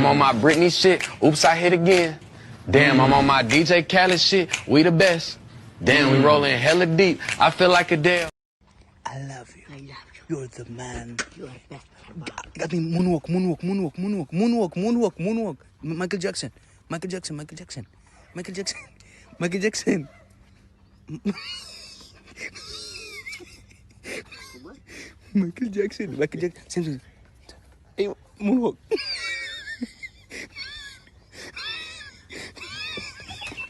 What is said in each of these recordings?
I'm on my Britney shit. Oops, I hit again. Damn, I'm on my DJ Khaled shit. We the best. Damn, we rolling hella deep. I feel like Adele. I love you. I love you. You're the man. You're the best. I mean, moonwalk. Michael Jackson. Michael Jackson. Michael Jackson. Michael Jackson. Same. Hey, moonwalk.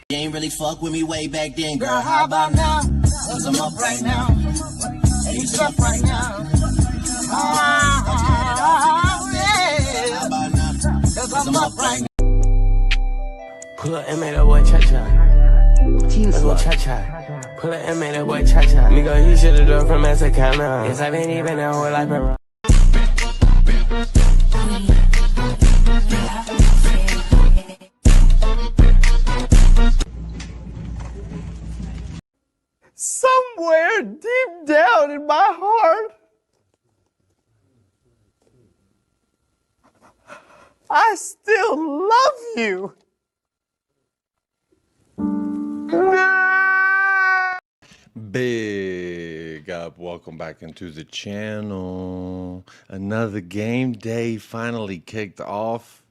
You ain't really fuck with me way back then, girl. How about now? Cause I'm up right now. And you up right now. Oh, yeah. How about now? Cause I'm up right now. Pull up and make that boy cha-cha. Let's go cha-cha. Pull up and make that boy cha-cha. Nigga, he should've done from Mexicana. Yes, I been even that whole life around. Somewhere deep down in my heart, I still love you. Big up, welcome back into the channel. Another game day finally kicked off.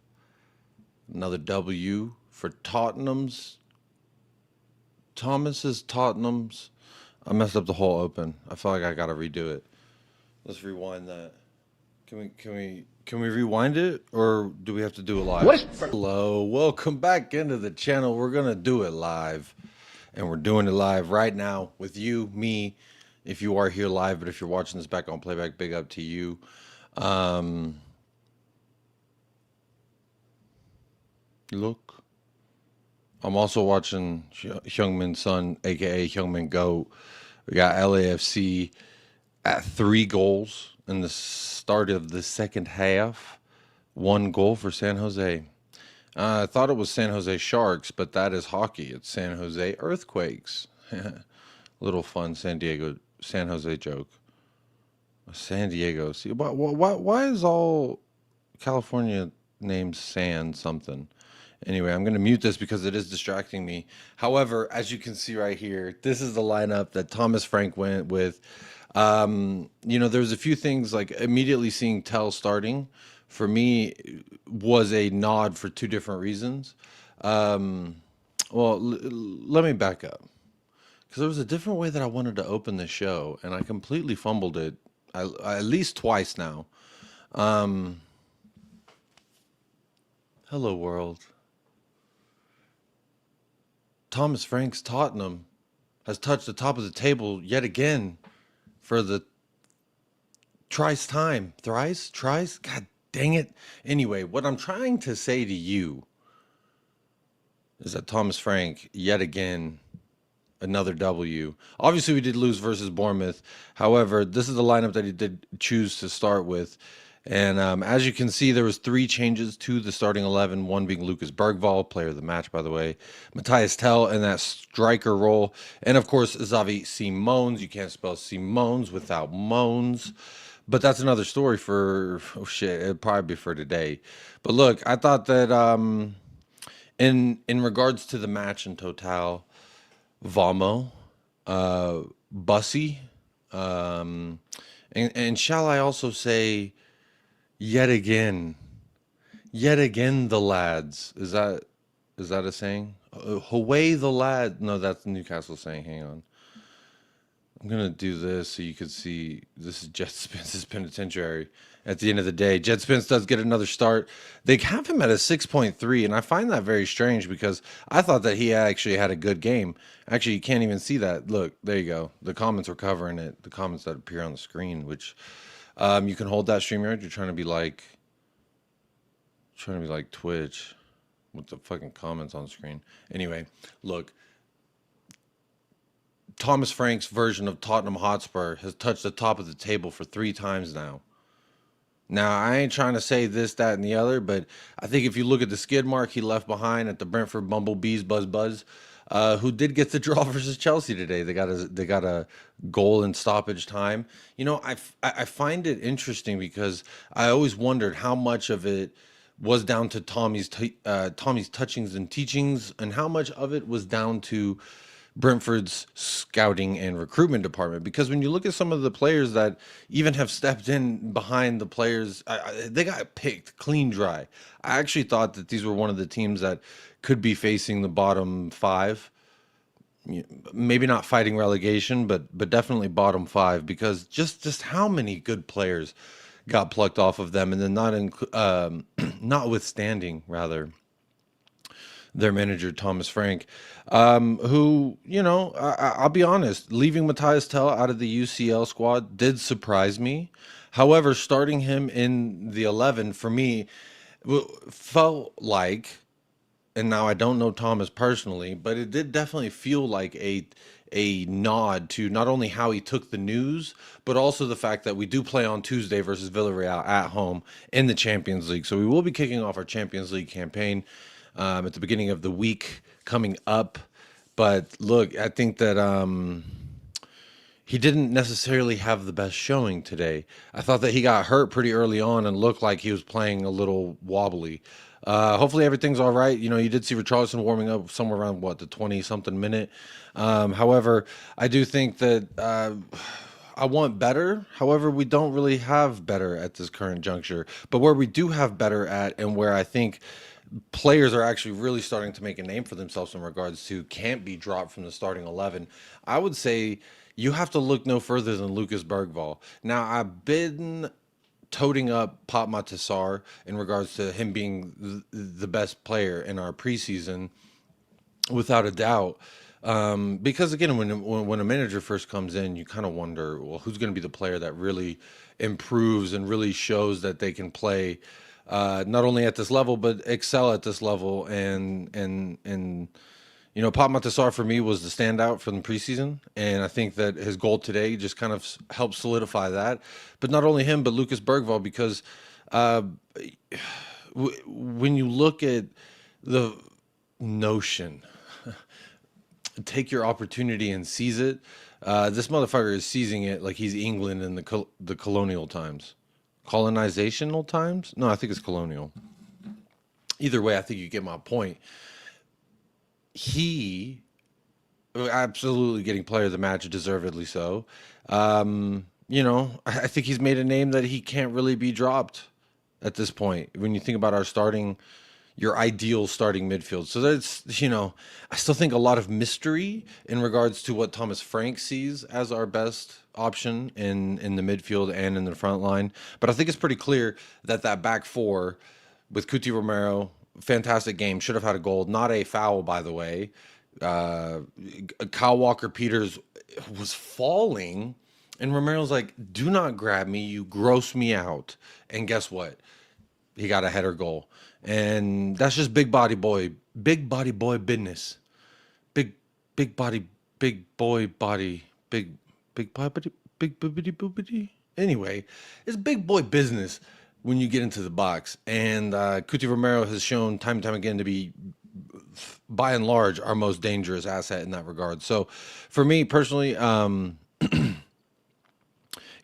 Another W for Tottenham's. Thomas's Tottenham's. I messed up the whole open. I feel like I gotta redo it. Let's rewind that. Can we rewind it, or do we have to do it live? Hello, welcome back into the channel. We're gonna do it live, and we're doing it live right now with you, me. If you are here live, but if you're watching this back on playback, big up to you. Look, I'm also watching Heung Son, aka Heung Goat. We got LAFC at 3 goals in the start of the second half. 1 goal for San Jose. I thought it was San Jose Sharks, but that is hockey. It's San Jose Earthquakes. Little fun San Jose joke. San Diego. See, why is all California named San something? Anyway, I'm going to mute this because it is distracting me. However, as you can see right here, this is the lineup that Thomas Frank went with. You know, there's a few things like immediately seeing Tell starting for me was a nod for 2 different reasons. Well, let me back up because there was a different way that I wanted to open the show and I completely fumbled it at least twice now. Hello, world. Thomas Frank's Tottenham has touched the top of the table yet again for the thrice time. Thrice? Tries? God dang it. Anyway, what I'm trying to say to you is that Thomas Frank, yet again, another W. Obviously, we did lose versus Bournemouth. However, this is the lineup that he did choose to start with. And as you can see, there was 3 changes to the starting 11, one being Lucas Bergvall, player of the match, by the way, Matthias Tell in that striker role, and of course, Xavi Simons. You can't spell Simons without moans, but that's another story for, oh shit, it'd probably be for today. But look, I thought that in regards to the match in total, Vamo, Bussy, and shall I also say, yet again the lads. Is that a saying? Away the lad. No, that's the Newcastle saying. Hang on. I'm gonna do this so you can see. This is Djed Spence's penitentiary. At the end of the day, Djed Spence does get another start. They have him at a 6.3, and I find that very strange because I thought that he actually had a good game. Actually, you can't even see that. Look, there you go. The comments were covering it. The comments that appear on the screen, which you can hold that StreamYard. You're trying to be like Twitch with the fucking comments on screen. Anyway, look. Thomas Frank's version of Tottenham Hotspur has touched the top of the table for 3 times now. Now, I ain't trying to say this, that, and the other, but I think if you look at the skid mark he left behind at the Brentford Bumblebees, Buzz, who did get the draw versus Chelsea today. They got a goal in stoppage time. You know, I find it interesting because I always wondered how much of it was down to Tommy's touchings and teachings, and how much of it was down to Brentford's scouting and recruitment department. Because when you look at some of the players that even have stepped in behind the players, they got picked clean dry. I actually thought that these were one of the teams that could be facing the bottom 5. Maybe not fighting relegation, but definitely bottom 5, because just how many good players got plucked off of them, and then notwithstanding rather their manager Thomas Frank, who, you know, I'll be honest, leaving Matthias Tell out of the UCL squad did surprise me. However, starting him in the 11 for me felt like, and now I don't know Thomas personally, but it did definitely feel like a nod to not only how he took the news, but also the fact that we do play on Tuesday versus Villarreal at home in the Champions League. So we will be kicking off our Champions League campaign at the beginning of the week coming up. But look, I think that he didn't necessarily have the best showing today. I thought that he got hurt pretty early on and looked like he was playing a little wobbly. Hopefully everything's all right. You know, you did see Richarlison warming up somewhere around the 20-something minute. However, I do think that I want better. However, we don't really have better at this current juncture. But where we do have better at, and where I think players are actually really starting to make a name for themselves in regards to can't be dropped from the starting 11, I would say you have to look no further than Lucas Bergvall. Now, I've been toting up Pop Matasar in regards to him being the best player in our preseason, without a doubt. Because again, when a manager first comes in, you kind of wonder, well, who's going to be the player that really improves and really shows that they can play not only at this level but excel at this level. And you know, Pop Matasar for me was the standout from the preseason, and I think that his goal today just kind of helped solidify that. But not only him, but Lucas Bergvall, because when you look at the notion, take your opportunity and seize it, this motherfucker is seizing it like he's England in the colonial times. Colonizational times? No, I think it's colonial. Either way, I think you get my point. He absolutely getting player of the match, deservedly so. You know, I think he's made a name that he can't really be dropped at this point. When you think about your ideal starting midfield. So that's, you know, I still think a lot of mystery in regards to what Thomas Frank sees as our best option in the midfield and in the front line. But I think it's pretty clear that back four with Cuti Romero, fantastic game, should have had a goal, not a foul, by the way. Kyle Walker-Peters was falling, and Romero's like, do not grab me, you gross me out. And guess what? He got a header goal. And that's just big body boy business. Big boy body. Anyway, it's big boy business when you get into the box. And Cuti Romero has shown time and time again to be, by and large, our most dangerous asset in that regard. So for me personally,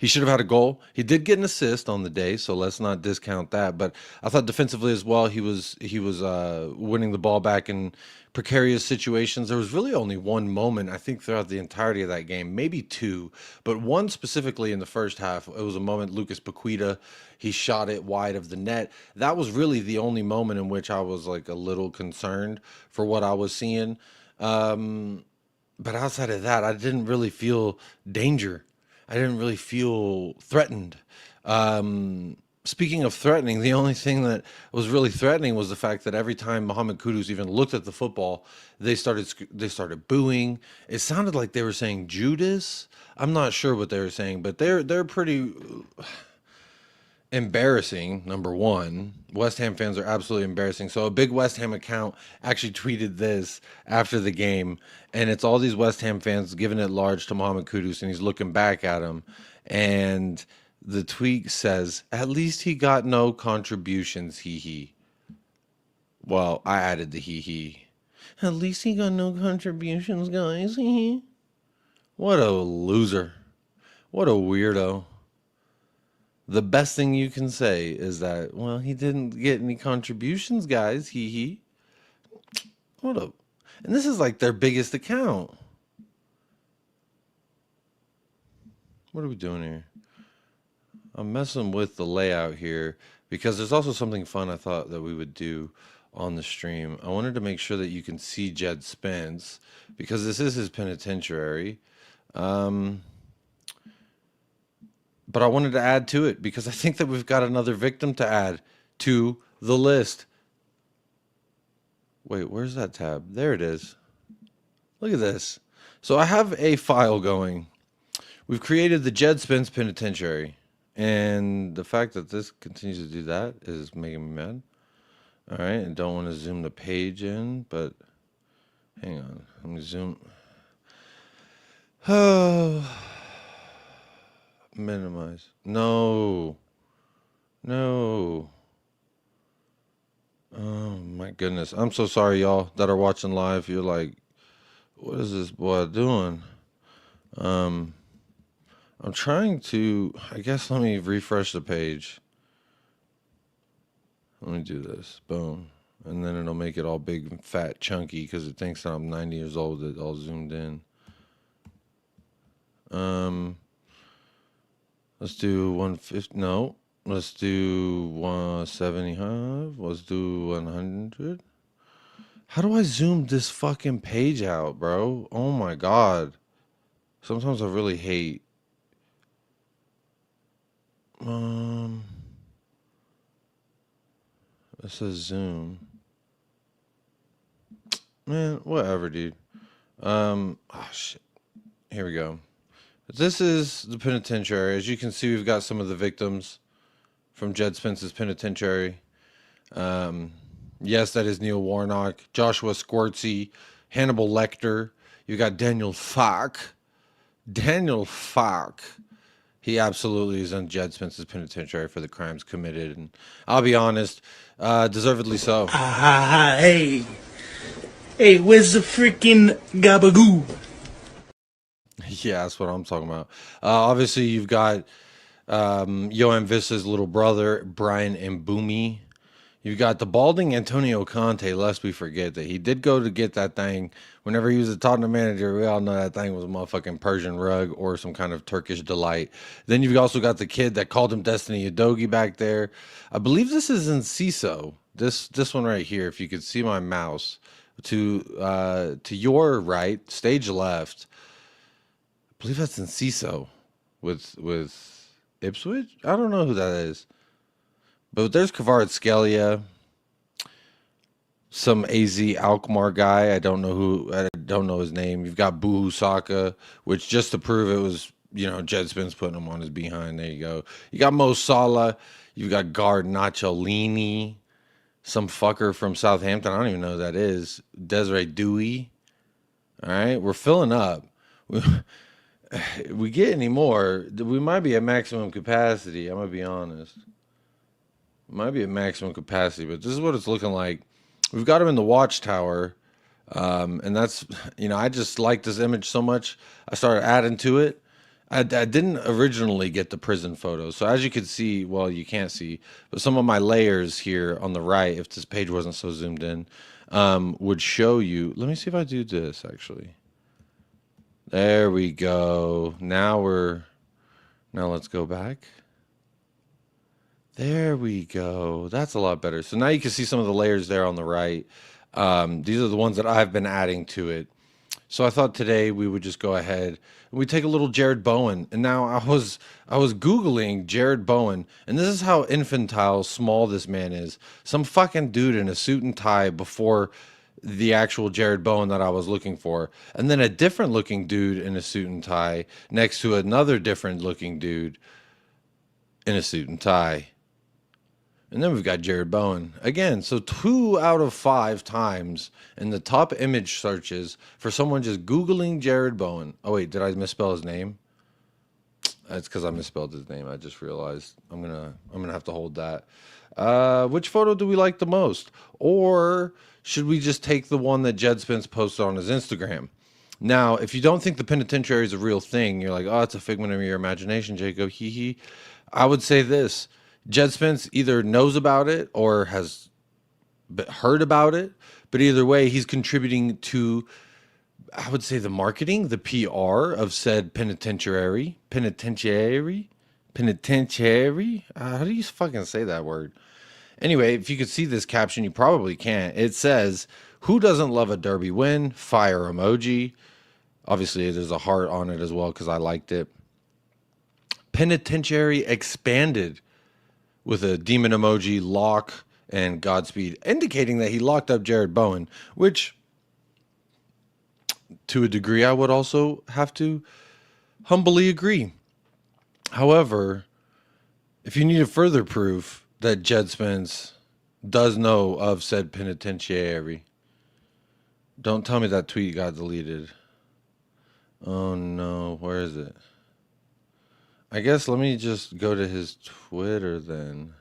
he should have had a goal. He did get an assist on the day, so let's not discount that. But I thought defensively as well, he was winning the ball back in precarious situations. There was really only one moment, I think, throughout the entirety of that game, maybe two, but one specifically in the first half. It was a moment, Lucas Paqueta, he shot it wide of the net. That was really the only moment in which I was like a little concerned for what I was seeing. But outside of that, I didn't really feel danger. I didn't really feel threatened. Speaking of threatening, the only thing that was really threatening was the fact that every time Mohamed Kudus even looked at the football, they started booing. It sounded like they were saying Judas. I'm not sure what they were saying, but they're pretty embarrassing. Number one, West Ham fans are absolutely embarrassing. So a big West Ham account actually tweeted this after the game, and it's all these West Ham fans giving it large to Mohamed Kudus, and he's looking back at him, and the tweet says, "At least he got no contributions, hee." Well, I added the hee. At least he got no contributions, guys, hee. What a loser. What a weirdo. the best thing you can say is that, well, he didn't get any contributions, guys. HEHE. Hold up. And this is like their biggest account. What are we doing here? I'm messing with the layout here because there's also something fun I thought that we would do on the stream. I wanted to make sure that you can see Djed Spence because this is his penitentiary. But I wanted to add to it because I think that we've got another victim to add to the list. Wait, where's that tab? There it is. Look at this. So I have a file going. We've created the Djed Spence Penitentiary. And the fact that this continues to do that is making me mad. All right, and don't want to zoom the page in, but hang on. Let me zoom. Oh. Minimize. No. No. Oh my goodness. I'm so sorry, y'all that are watching live. You're like, what is this boy doing? I'm trying to, I guess let me refresh the page. Let me do this. Boom. And then it'll make it all big and fat chunky because it thinks that I'm 90 years old. It all zoomed in. Let's do 150. No. Let's do 175. Let's do 100. How do I zoom this fucking page out, bro? Oh my God. Sometimes I really hate. It says zoom. Man, whatever, dude. Oh shit. Here we go. This is the penitentiary. As you can see, we've got some of the victims from Djed Spence's penitentiary. Yes, that is Neil Warnock, Joshua Squirtsy, Hannibal Lecter. You've got Daniel Falk. Daniel Falk. He absolutely is in Djed Spence's penitentiary for the crimes committed. And I'll be honest, deservedly so. Hey. Hey, where's the freaking gabagoo? Yeah, that's what I'm talking about. Obviously, you've got Johan Vissa's little brother, Brian Mbumi. You've got the balding Antonio Conte, lest we forget that he did go to get that thing. Whenever he was a Tottenham manager, we all know that thing was a motherfucking Persian rug or some kind of Turkish delight. Then you've also got the kid that called him Destiny Udogie back there. I believe this is in CISO. This one right here, if you could see my mouse, to your right, stage left. I believe that's in CISO with Ipswich. I don't know who that is. But there's Kvaratskhelia, some AZ Alkmaar guy. I don't know his name. You've got Buhu Saka, which just to prove it was, Djed Spence putting him on his behind. There you go. You got Mo Salah. You've got Garnaccioline, some fucker from Southampton. I don't even know who that is. Desiree Dewey. All right, we're filling up. We get any more, we might be at maximum capacity. I'm gonna be honest. Might be at maximum capacity, but this is what it's looking like. We've got him in the watchtower, and that's, I just like this image so much. I started adding to it. I didn't originally get the prison photos, so as you can see, well, you can't see, but some of my layers here on the right, if this page wasn't so zoomed in, would show you. Let me see if I do this actually. There we go. Now let's go back. There we go. That's a lot better. So now you can see some of the layers there on the right. These are the ones that I've been adding to it. So I thought today we would just go ahead and we take a little Jared Bowen. And now I was Googling Jared Bowen, and this is how infantile small this man is. Some fucking dude in a suit and tie before the actual Jared Bowen that I was looking for. And then a different looking dude in a suit and tie next to another different looking dude in a suit and tie. And then we've got Jared Bowen. Again, so 2 out of 5 times in the top image searches for someone just Googling Jared Bowen. Oh, wait, did I misspell his name? That's because I misspelled his name. I just realized. I'm gonna have to hold that. Which photo do we like the most? Or should we just take the one that Djed Spence posted on his Instagram? Now, if you don't think the penitentiary is a real thing, you're like, oh, it's a figment of your imagination, Jacob. HEHE. I would say this: Djed Spence either knows about it or has heard about it, but either way, he's contributing to, I would say, the marketing, the PR of said penitentiary. How do you fucking say that word? Anyway, if you could see this caption, you probably can't. It says, "Who doesn't love a derby win?" Fire emoji. Obviously, there's a heart on it as well because I liked it. Penitentiary expanded with a demon emoji, lock, and Godspeed, indicating that he locked up Jared Bowen, which, to a degree, I would also have to humbly agree. However, if you need further proof that Djed Spence does know of said penitentiary, don't tell me that tweet got deleted. Oh no, where is it? I guess let me just go to his Twitter then.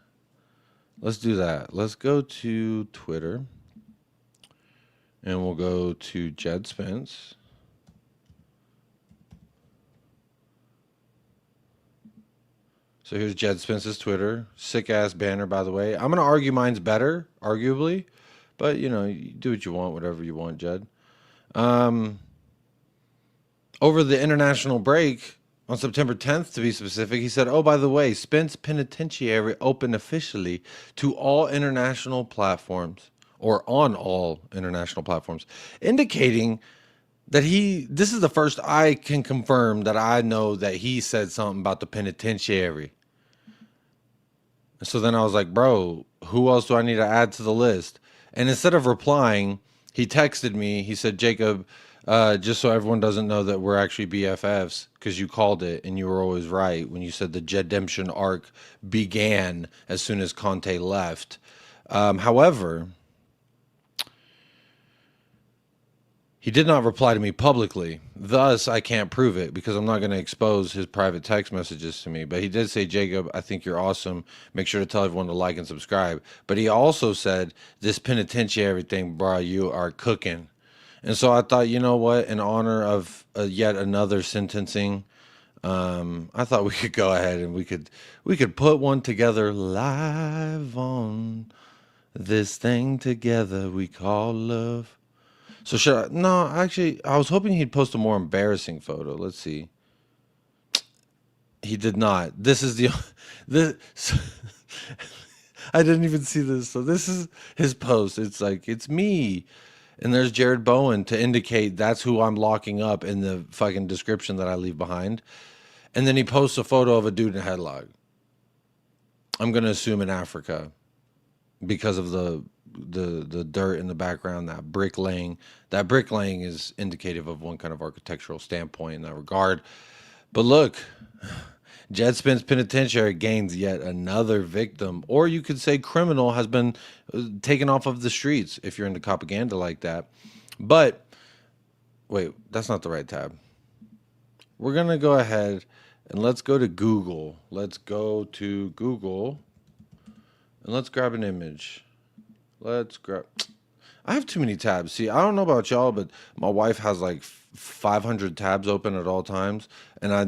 Let's do that. Let's go to Twitter. And we'll go to Djed Spence. So here's Djed Spence's Twitter. Sick ass banner, by the way. I'm going to argue mine's better, arguably. But, you know, you do what you want, whatever you want, Djed. Over the international break, on September 10th, to be specific, he said, "Oh, by the way, Spence Penitentiary opened officially to all international platforms, or on all international platforms," indicating that this is the first I can confirm that I know that he said something about the penitentiary. So then I was like, bro, who else do I need to add to the list? And instead of replying, he texted me. He said, "Jacob, just so everyone doesn't know that we're actually BFFs, because you called it and you were always right when you said the Jedemption arc began as soon as Conte left." However, he did not reply to me publicly. Thus, I can't prove it because I'm not going to expose his private text messages to me. But he did say, "Jacob, I think you're awesome. Make sure to tell everyone to like and subscribe." But he also said, "This penitentiary thing, bro, you are cooking." And so I thought, you know what, in honor of yet another sentencing, I thought we could go ahead and we could put one together live on this thing together we call love. So should I? No, actually, I was hoping he'd post a more embarrassing photo. Let's see. He did not. This is this. I didn't even see this. So this is his post. It's like, it's me. And there's Jared Bowen to indicate that's who I'm locking up in the fucking description that I leave behind. And then he posts a photo of a dude in a headlock. I'm going to assume in Africa because of the dirt in the background, that bricklaying. That bricklaying is indicative of one kind of architectural standpoint in that regard. But look, Djed Spence Penitentiary gains yet another victim, or you could say criminal, has been taken off of the streets if you're into propaganda like that. But wait, that's not the right tab. We're going to go ahead and let's go to Google. Let's go to Google and let's grab an image. I have too many tabs. See, I don't know about y'all, but my wife has like 500 tabs open at all times. And I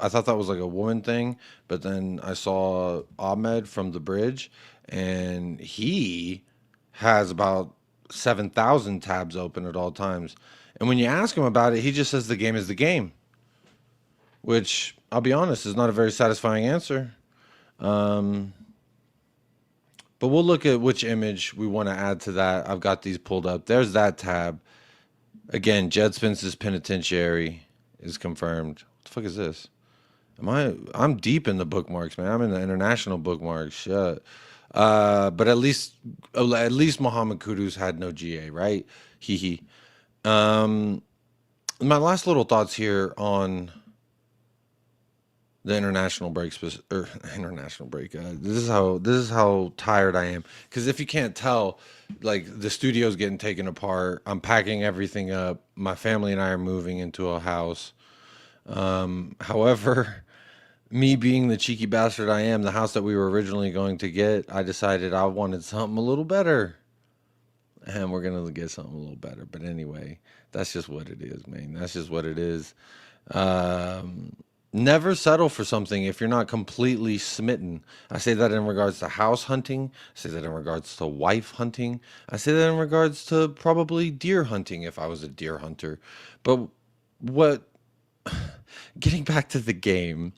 thought that was like a woman thing, but then I saw Ahmed from The Bridge, and he has about 7,000 tabs open at all times. And when you ask him about it, he just says the game is the game, which, I'll be honest, is not a very satisfying answer. But we'll look at which image we want to add to that. I've got these pulled up. There's that tab. Again, Djed Spence's Penitentiary is confirmed. What the fuck is this? I'm deep in the bookmarks, man. I'm in the international bookmarks. Shit. But at least Muhammad Kudus had no GA, right? HEHE. My last little thoughts here on the international break. This is how tired I am. Because if you can't tell, like, the studio's getting taken apart. I'm packing everything up. My family and I are moving into a house. However, me being the cheeky bastard I am, the house that we were originally going to get, I decided I wanted something a little better. And we're going to get something a little better. But anyway, that's just what it is, man. That's just what it is. never settle for something if you're not completely smitten. I say that in regards to house hunting. I say that in regards to wife hunting. I say that in regards to probably deer hunting if I was a deer hunter. But what, getting back to the game,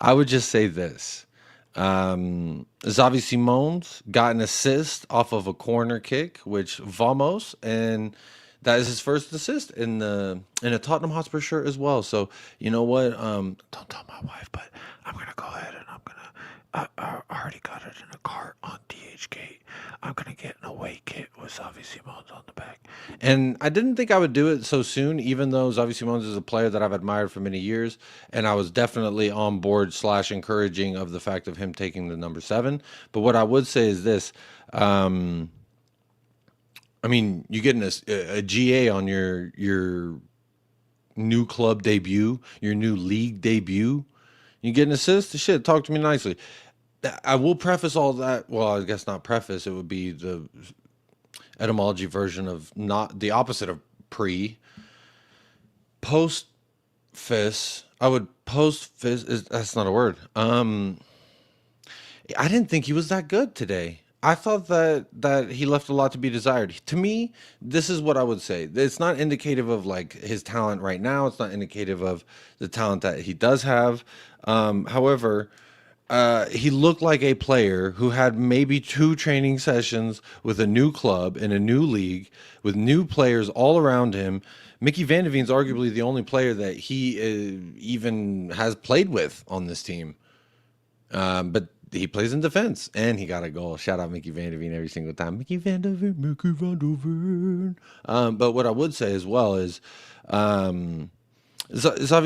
I would just say this. Xavi Simons got an assist off of a corner kick, which vamos, and that is his first assist in a Tottenham Hotspur shirt as well. So you know what? Don't tell my wife, but I'm gonna go ahead and I'm gonna. I already got it in a cart on DHgate. I'm gonna get an away kit with Xavi Simons on the back. And I didn't think I would do it so soon, even though Xavi Simons is a player that I've admired for many years, and I was definitely on board / encouraging of the fact of him taking the number 7. But what I would say is this. I mean, you getting a GA on your new club debut, your new league debut. You get an assist? Shit, talk to me nicely. I will preface all that. Well, I guess not preface. It would be the etymology version of not the opposite of pre. Post fist. I would post fist. That's not a word. I didn't think he was that good today. I thought that he left a lot to be desired. To me, this is what I would say. It's not indicative of like his talent right now. It's not indicative of the talent that he does have. However, he looked like a player who had maybe 2 training sessions with a new club in a new league with new players all around him. Mickey Van de Veen's arguably the only player that he even has played with on this team. But he plays in defense, and he got a goal. Shout out Mickey Van de Veen every single time. Mickey Van de Veen, Mickey Van de Veen. But what I would say as well is, Xavi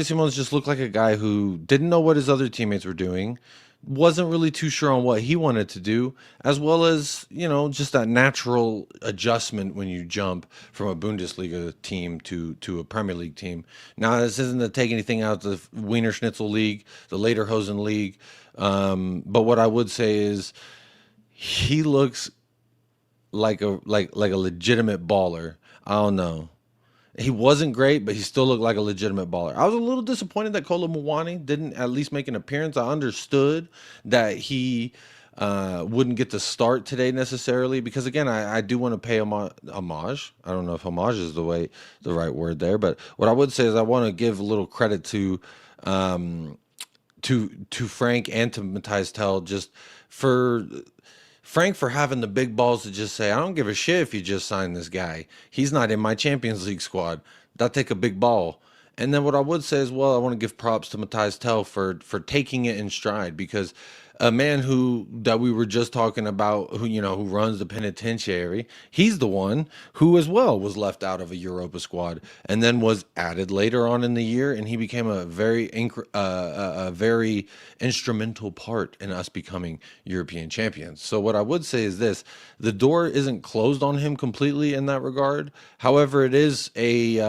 Simons just looked like a guy who didn't know what his other teammates were doing, wasn't really too sure on what he wanted to do, as well as, just that natural adjustment when you jump from a Bundesliga team to a Premier League team. Now, this isn't to take anything out of the Wiener Schnitzel League, the Lederhosen League, but what I would say is he looks like a legitimate baller. I don't know. He wasn't great, but he still looked like a legitimate baller. I was a little disappointed that Kolo Muani didn't at least make an appearance. I understood that he wouldn't get to start today necessarily because, again, I do want to pay homage. I don't know if homage is the right word there, but what I would say is I want to give a little credit to Frank and to Matthias Tell just for Frank for having the big balls to just say, I don't give a shit if you just signed this guy. He's not in my Champions League squad. That'll take a big ball. And then what I would say as well, I want to give props to Matthias Tell for taking it in stride because a man that we were just talking about, who runs the penitentiary, he's the one who as well was left out of a Europa squad and then was added later on in the year, and he became a very instrumental part in us becoming European champions. So what I would say is this: the door isn't closed on him completely in that regard. However, it is a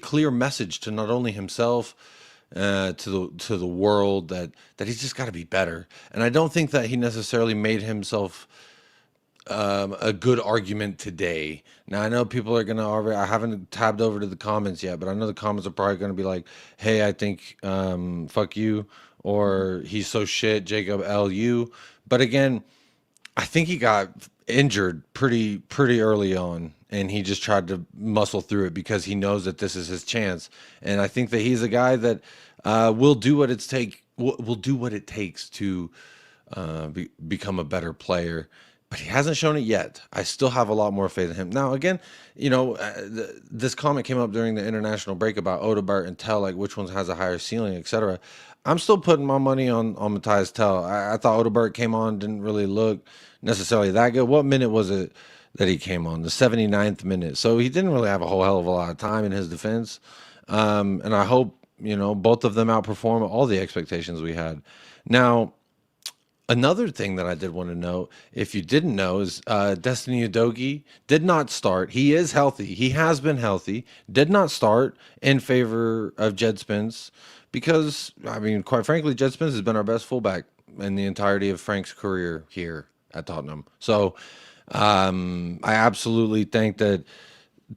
clear message to not only himself, to the world that he's just got to be better. And I don't think that he necessarily made himself a good argument today. Now I know people are gonna already. I haven't tabbed over to the comments yet, but I know the comments are probably gonna be like, "Hey, I think fuck you," or "He's so shit, Jacob LU." But again, I think he got injured pretty early on, and he just tried to muscle through it because he knows that this is his chance. And I think that he's a guy that will do what it takes to become a better player. But he hasn't shown it yet. I still have a lot more faith in him. Now, again, this comment came up during the international break about Odegaard and Tell, like which one has a higher ceiling, etc. I'm still putting my money on Matthias Tell. I thought Odegaard came on, didn't really look necessarily that good. What minute was it that he came on? The 79th minute. So he didn't really have a whole hell of a lot of time in his defense. And I hope, both of them outperform all the expectations we had. Now, another thing that I did want to note, if you didn't know, is Destiny Udogie did not start. He is healthy. He has been healthy. Did not start in favor of Djed Spence because, quite frankly, Djed Spence has been our best fullback in the entirety of Frank's career here at Tottenham. So I absolutely think that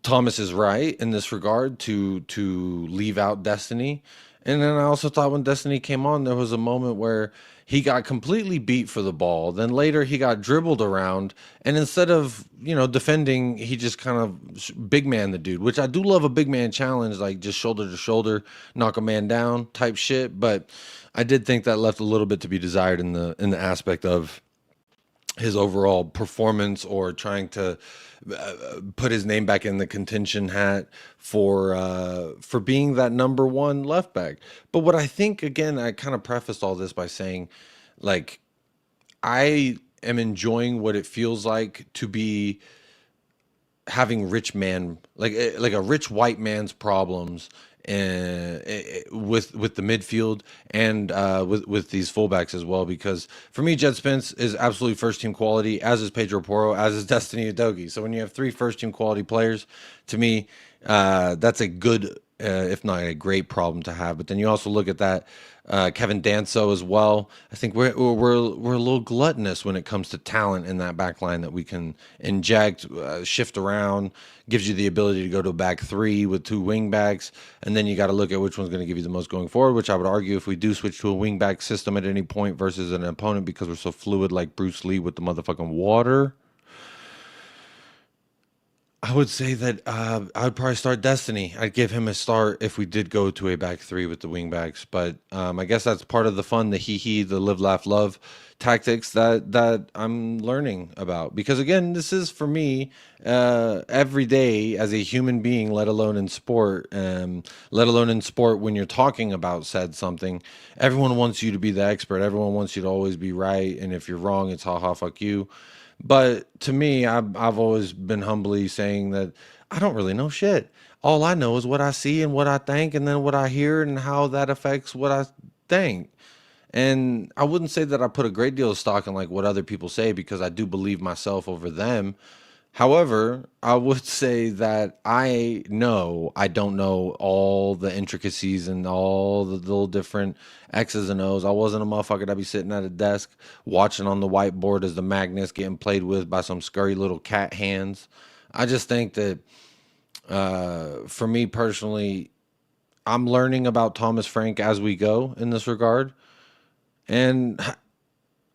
Thomas is right in this regard to leave out Destiny. And then I also thought when Destiny came on, there was a moment where he got completely beat for the ball. Then later he got dribbled around, and instead of, defending, he just kind of big man the dude, which I do love a big man challenge, like just shoulder to shoulder, knock a man down type shit. But I did think that left a little bit to be desired in the aspect of his overall performance, or trying to put his name back in the contention hat for being that number one left back. But what I think, again, I kind of prefaced all this by saying, like, I am enjoying what it feels like to be having rich man, like a rich white man's problems, with the midfield, and with these fullbacks as well. Because for me, Djed Spence is absolutely first team quality, as is Pedro Porro, as is Destiny Udogie. So when you have three first team quality players, to me, that's a good, if not a great problem to have. But then you also look at that Kevin Danso as well. I think we're a little gluttonous when it comes to talent in that back line that we can inject, shift around, gives you the ability to go to a back three with two wing backs, and then you got to look at which one's going to give you the most going forward, which I would argue, if we do switch to a wing back system at any point versus an opponent, because we're so fluid like Bruce Lee with the motherfucking water, I would say that I would probably start Destiny. I'd give him a start if we did go to a back three with the wing backs. But I guess that's part of the fun, the HEHE, the live, laugh, love tactics that I'm learning about. Because again, this is for me every day as a human being, let alone in sport. Let alone in sport when you're talking about said something. Everyone wants you to be the expert. Everyone wants you to always be right. And if you're wrong, it's ha, fuck you. But to me, I've always been humbly saying that I don't really know shit. All I know is what I see and what I think, and then what I hear and how that affects what I think. And I wouldn't say that I put a great deal of stock in like what other people say, because I do believe myself over them. However, I would say that I know I don't know all the intricacies and all the little different X's and O's. I wasn't a motherfucker that'd be sitting at a desk watching on the whiteboard as the magnets getting played with by some scurry little cat hands. I just think that for me personally, I'm learning about Thomas Frank as we go in this regard. And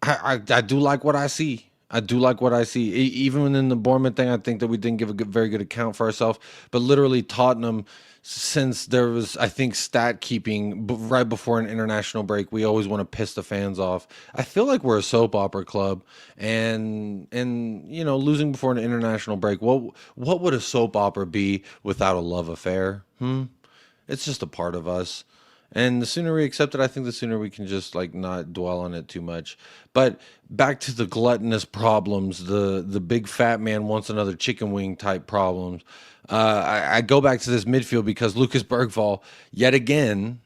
I do like what I see. I do like what I see. Even in the Bournemouth thing, I think that we didn't give a very good account for ourselves. But literally Tottenham, since there was, I think, stat keeping right before an international break, we always want to piss the fans off. I feel like we're a soap opera club, and losing before an international break. What would a soap opera be without a love affair? It's just a part of us. And the sooner we accept it, I think the sooner we can just like not dwell on it too much. But back to the gluttonous problems, the big fat man wants another chicken wing type problems. I go back to this midfield because Lucas Bergvall, yet again,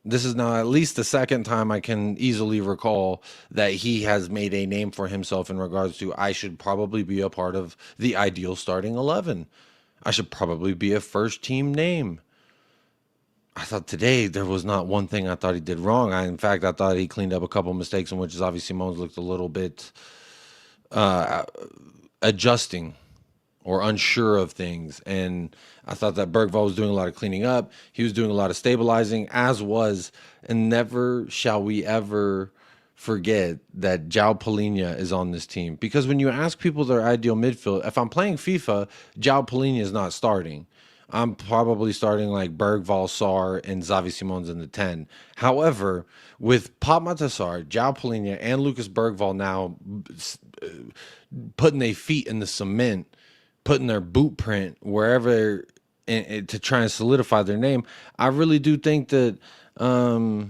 this is now at least the second time I can easily recall that he has made a name for himself in regards to, I should probably be a part of the ideal starting 11. I should probably be a first team name. I thought today there was not one thing I thought he did wrong. In fact, I thought he cleaned up a couple mistakes in which Xavi Simons looked a little bit adjusting or unsure of things. And I thought that Bergvall was doing a lot of cleaning up. He was doing a lot of stabilizing, as was, and never shall we ever forget that João Palhinha is on this team. Because when you ask people their ideal midfield, if I'm playing FIFA, João Palhinha is not starting. I'm probably starting like Bergvall, Sarr, and Xavi Simons in the 10. However, with Pop Matasar, João Palhinha, and Lucas Bergvall now putting their feet in the cement, putting their boot print wherever to try and solidify their name, I really do think that, number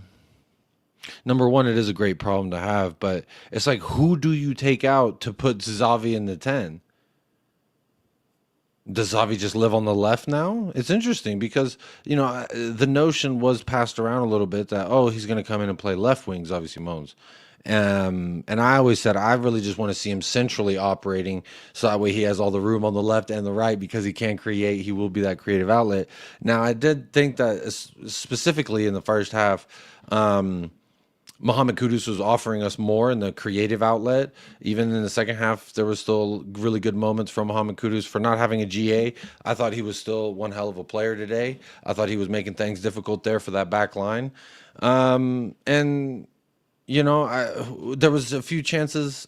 one, it is a great problem to have, but it's like, who do you take out to put Xavi in the 10? Does Xavi just live on the left now? It's interesting because, the notion was passed around a little bit that, he's going to come in and play left wing, Xavi Simons. And I always said, I really just want to see him centrally operating, so that way he has all the room on the left and the right, because he can create, he will be that creative outlet. Now, I did think that specifically in the first half, Muhammad Kudus was offering us more in the creative outlet. Even in the second half, there was still really good moments from Muhammad Kudus for not having a GA. I thought he was still one hell of a player today. I thought he was making things difficult there for that back line. And, you know, there was a few chances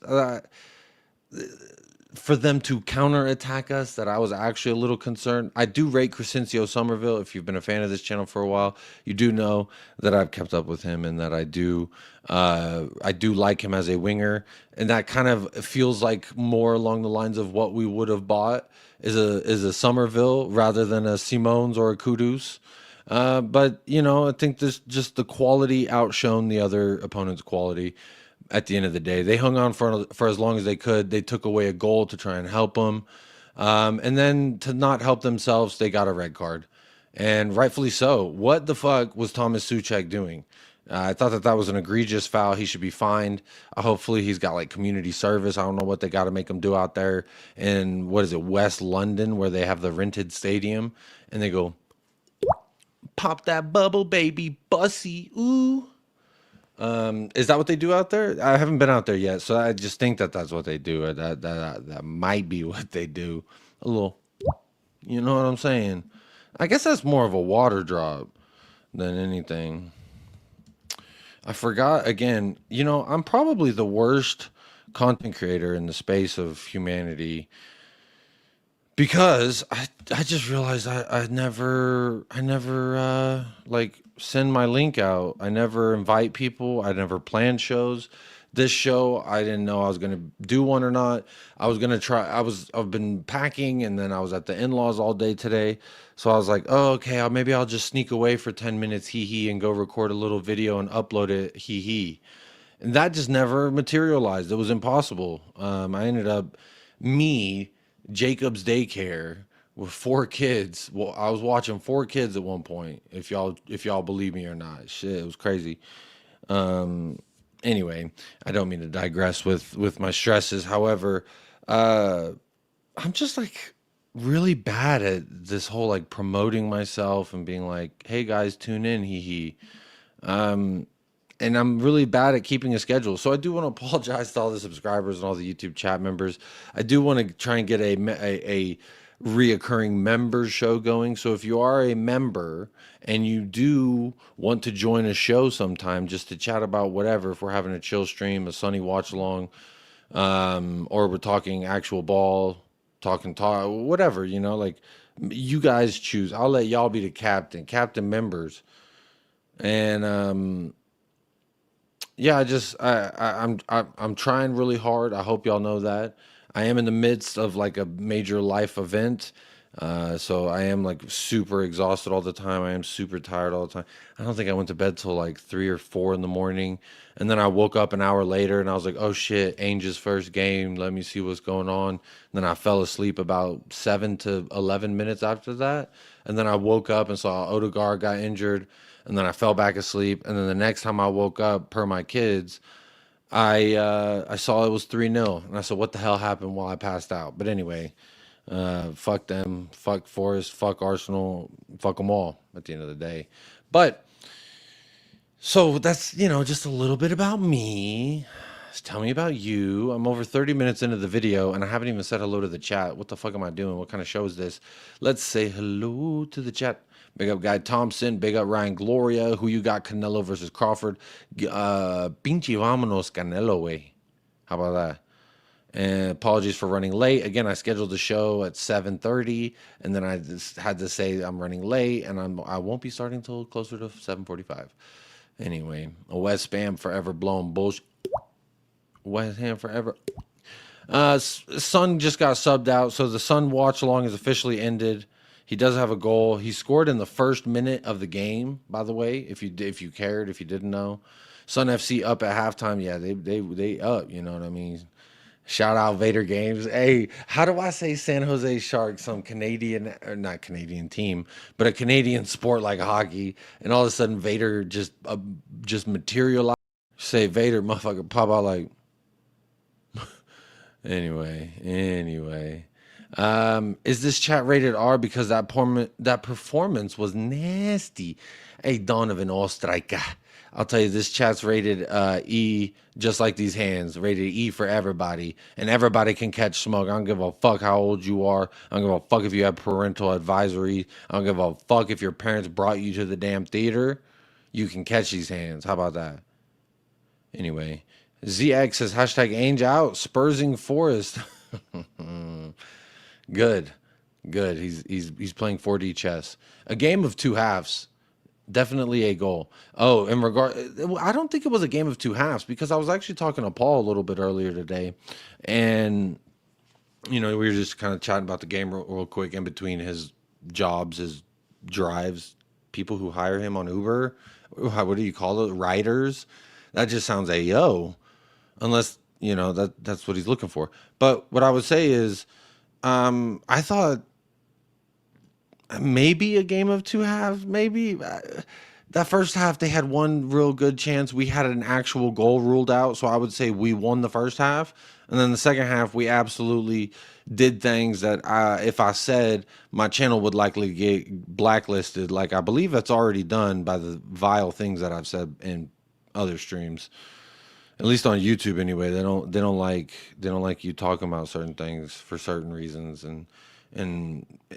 for them to counterattack us that I was actually a little concerned. I do rate Crescencio Somerville. If you've been a fan of this channel for a while, you do know that I've kept up with him and that I do like him as a winger. And that kind of feels like more along the lines of what we would have bought is a Somerville rather than a Simons or a Kudus. But, you know, I think this just the quality outshone the other opponent's quality. At the end of the day, they hung on for as long as they could. They took away a goal to try and help them. And then to not help themselves, they got a red card. And rightfully so. What the fuck was Thomas Souček doing? I thought that was an egregious foul. He should be fined. Hopefully he's got like community service. I don't know what they got to make him do out there in, what is it, West London, where they have the rented stadium. And they go, pop that bubble, baby, bussy, ooh. Is that what they do out there? I haven't been out there yet, so I just think that that's what they do. Or that might be what they do. A little, you know what I'm saying? I guess that's more of a water drop than anything. I forgot again. You know, I'm probably the worst content creator in the space of humanity because I just realized I never like send my link out. I never invite people. I never plan shows. This show, I didn't know I was gonna do one or not. I was gonna try. I've been packing, and then I was at the in-laws all day today. So I was like, oh, okay, maybe I'll just sneak away for 10 minutes, hee and go record a little video and upload it, hee. And that just never materialized. It was impossible. I ended up Jacob's daycare with 4 kids. Well, I was watching 4 kids at one point. If y'all believe me or not, shit, it was crazy. Anyway, I don't mean to digress with my stresses. However, I'm just like really bad at this whole like promoting myself and being like, hey guys, tune in, hee. And I'm really bad at keeping a schedule. So I do want to apologize to all the subscribers and all the YouTube chat members. I do want to try and get a reoccurring members show going. So if you are a member and you do want to join a show sometime just to chat about whatever, if we're having a chill stream, a sunny watch along, or we're talking actual ball, talk, whatever, you know, like you guys choose. I'll let y'all be the captain members. And yeah, I'm trying really hard. I hope y'all know that. I am in the midst of like a major life event. So I am like super exhausted all the time. I am super tired all the time. I don't think I went to bed till like 3 or 4 in the morning. And then I woke up an hour later and I was like, oh shit, Angel's first game. Let me see what's going on. And then I fell asleep about 7 to 11 minutes after that. And then I woke up and saw Odegaard got injured. And then I fell back asleep. And then the next time I woke up, per my kids, I saw it was 3-0. And I said, what the hell happened while I passed out? But anyway, fuck them, fuck Forest, fuck Arsenal, fuck them all at the end of the day. But so that's, you know, just a little bit about me. Just tell me about you. I'm over 30 minutes into the video and I haven't even said hello to the chat. What the fuck am I doing? What kind of show is this? Let's say hello to the chat. Big up Guy Thompson. Big up Ryan Gloria. Who you got? Canelo versus Crawford. Pinche vámonos Canelo, way. How about that? And apologies for running late. Again, I scheduled the show at 7:30, and then I just had to say I'm running late, and I won't be starting until closer to 7:45. Anyway, a West Ham forever blowing bullshit. West Ham forever. Sun just got subbed out, so the Sun watch along is officially ended. He does have a goal. He scored in the first minute of the game, by the way, if you cared, if you didn't know. Sun FC up at halftime. Yeah, they up, you know what I mean? Shout out Vader Games. Hey, how do I say San Jose Sharks, some Canadian, or not Canadian team, but a Canadian sport like hockey, and all of a sudden Vader just materialized. Say Vader, motherfucker, pop out like. Anyway. Is this chat rated R because that performance was nasty? Hey, Donovan Ostraika. I'll tell you, this chat's rated E, just like these hands, rated E for everybody. And everybody can catch smoke. I don't give a fuck how old you are. I don't give a fuck if you have parental advisory. I don't give a fuck if your parents brought you to the damn theater. You can catch these hands. How about that? Anyway, ZX says, hashtag Ainge out, Spursing Forest. Good. Good. He's playing 4D chess. A game of two halves. Definitely a goal. Oh, in regard, I don't think it was a game of two halves because I was actually talking to Paul a little bit earlier today, and we were just kind of chatting about the game real quick in between his jobs, his drives, people who hire him on Uber. What do you call it? Riders. That just sounds AO, unless that's what he's looking for. But what I would say is, I thought. Maybe a game of two halves, maybe. That first half, they had one real good chance. We had an actual goal ruled out, so I would say we won the first half. And then the second half, we absolutely did things that if I said, my channel would likely get blacklisted. Like, I believe that's already done by the vile things that I've said in other streams. At least on YouTube anyway. They don't like you talking about certain things for certain reasons. And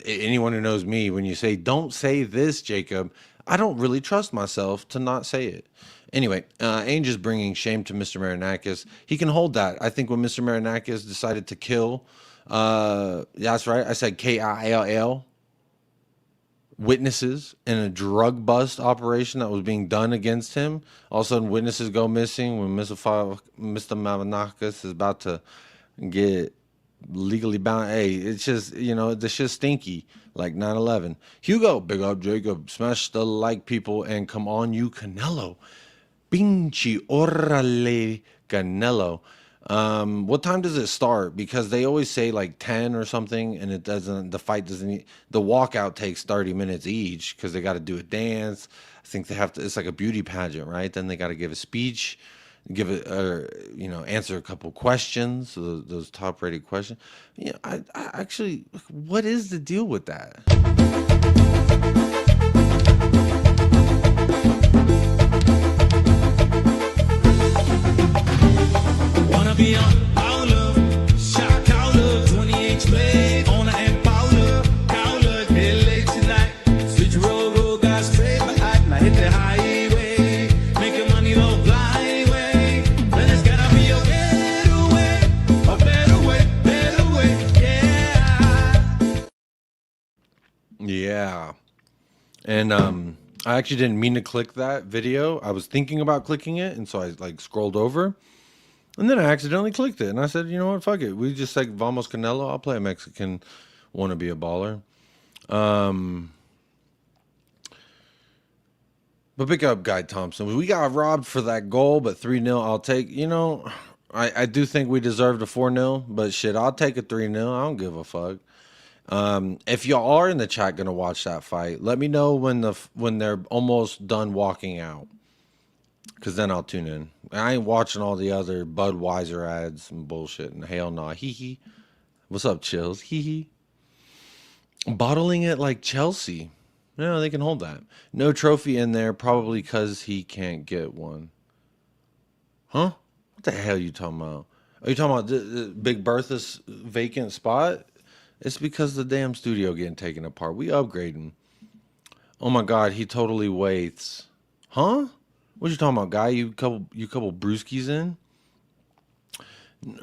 anyone who knows me, when you say, don't say this, Jacob, I don't really trust myself to not say it. Anyway, Ainge is bringing shame to Mr. Marinakis. He can hold that. I think when Mr. Marinakis decided to kill, that's right, I said KILL, witnesses in a drug bust operation that was being done against him. All of a sudden, witnesses go missing when Mr. Marinakis is about to get legally bound. Hey, it's just, this shit's stinky, like 9/11. Hugo, big up Jacob, smash the like, people, and come on you, Canelo. Pinchi orale Canelo. What time does it start? Because they always say like 10 or something, and the fight doesn't, the walkout takes 30 minutes each because they got to do a dance. I think they have to, it's like a beauty pageant, right? Then they got to give a speech, give it, answer a couple questions, those top-rated questions. I actually, what is the deal with that? Wanna be on Paula, shot Paula, 20H blade, on and Paula, Paula, get late tonight, switch road, got straight behind, I hit the highway, making money low flyway, but it's gotta be a better way, yeah. Yeah. And I actually didn't mean to click that video. I was thinking about clicking it, and so I like scrolled over. And then I accidentally clicked it, and I said, you know what, fuck it. We just like Vamos Canelo. I'll play a Mexican, want to be a baller. But pick up Guy Thompson. We got robbed for that goal, but 3-0 I'll take. I do think we deserved a 4-0, but shit, I'll take a 3-0. I don't give a fuck. If y'all are in the chat gonna watch that fight, let me know when they're almost done walking out. Because then I'll tune in. I ain't watching all the other Budweiser ads and bullshit. And hell nah. Hee. What's up, Chills? Hee. Bottling it like Chelsea. No, they can hold that. No trophy in there, probably because he can't get one. Huh? What the hell are you talking about? Are you talking about the Big Bertha's vacant spot? It's because the damn studio getting taken apart. We upgrading. Oh my God, he totally waits. Huh? What you talking about, guy? You couple brewskis in?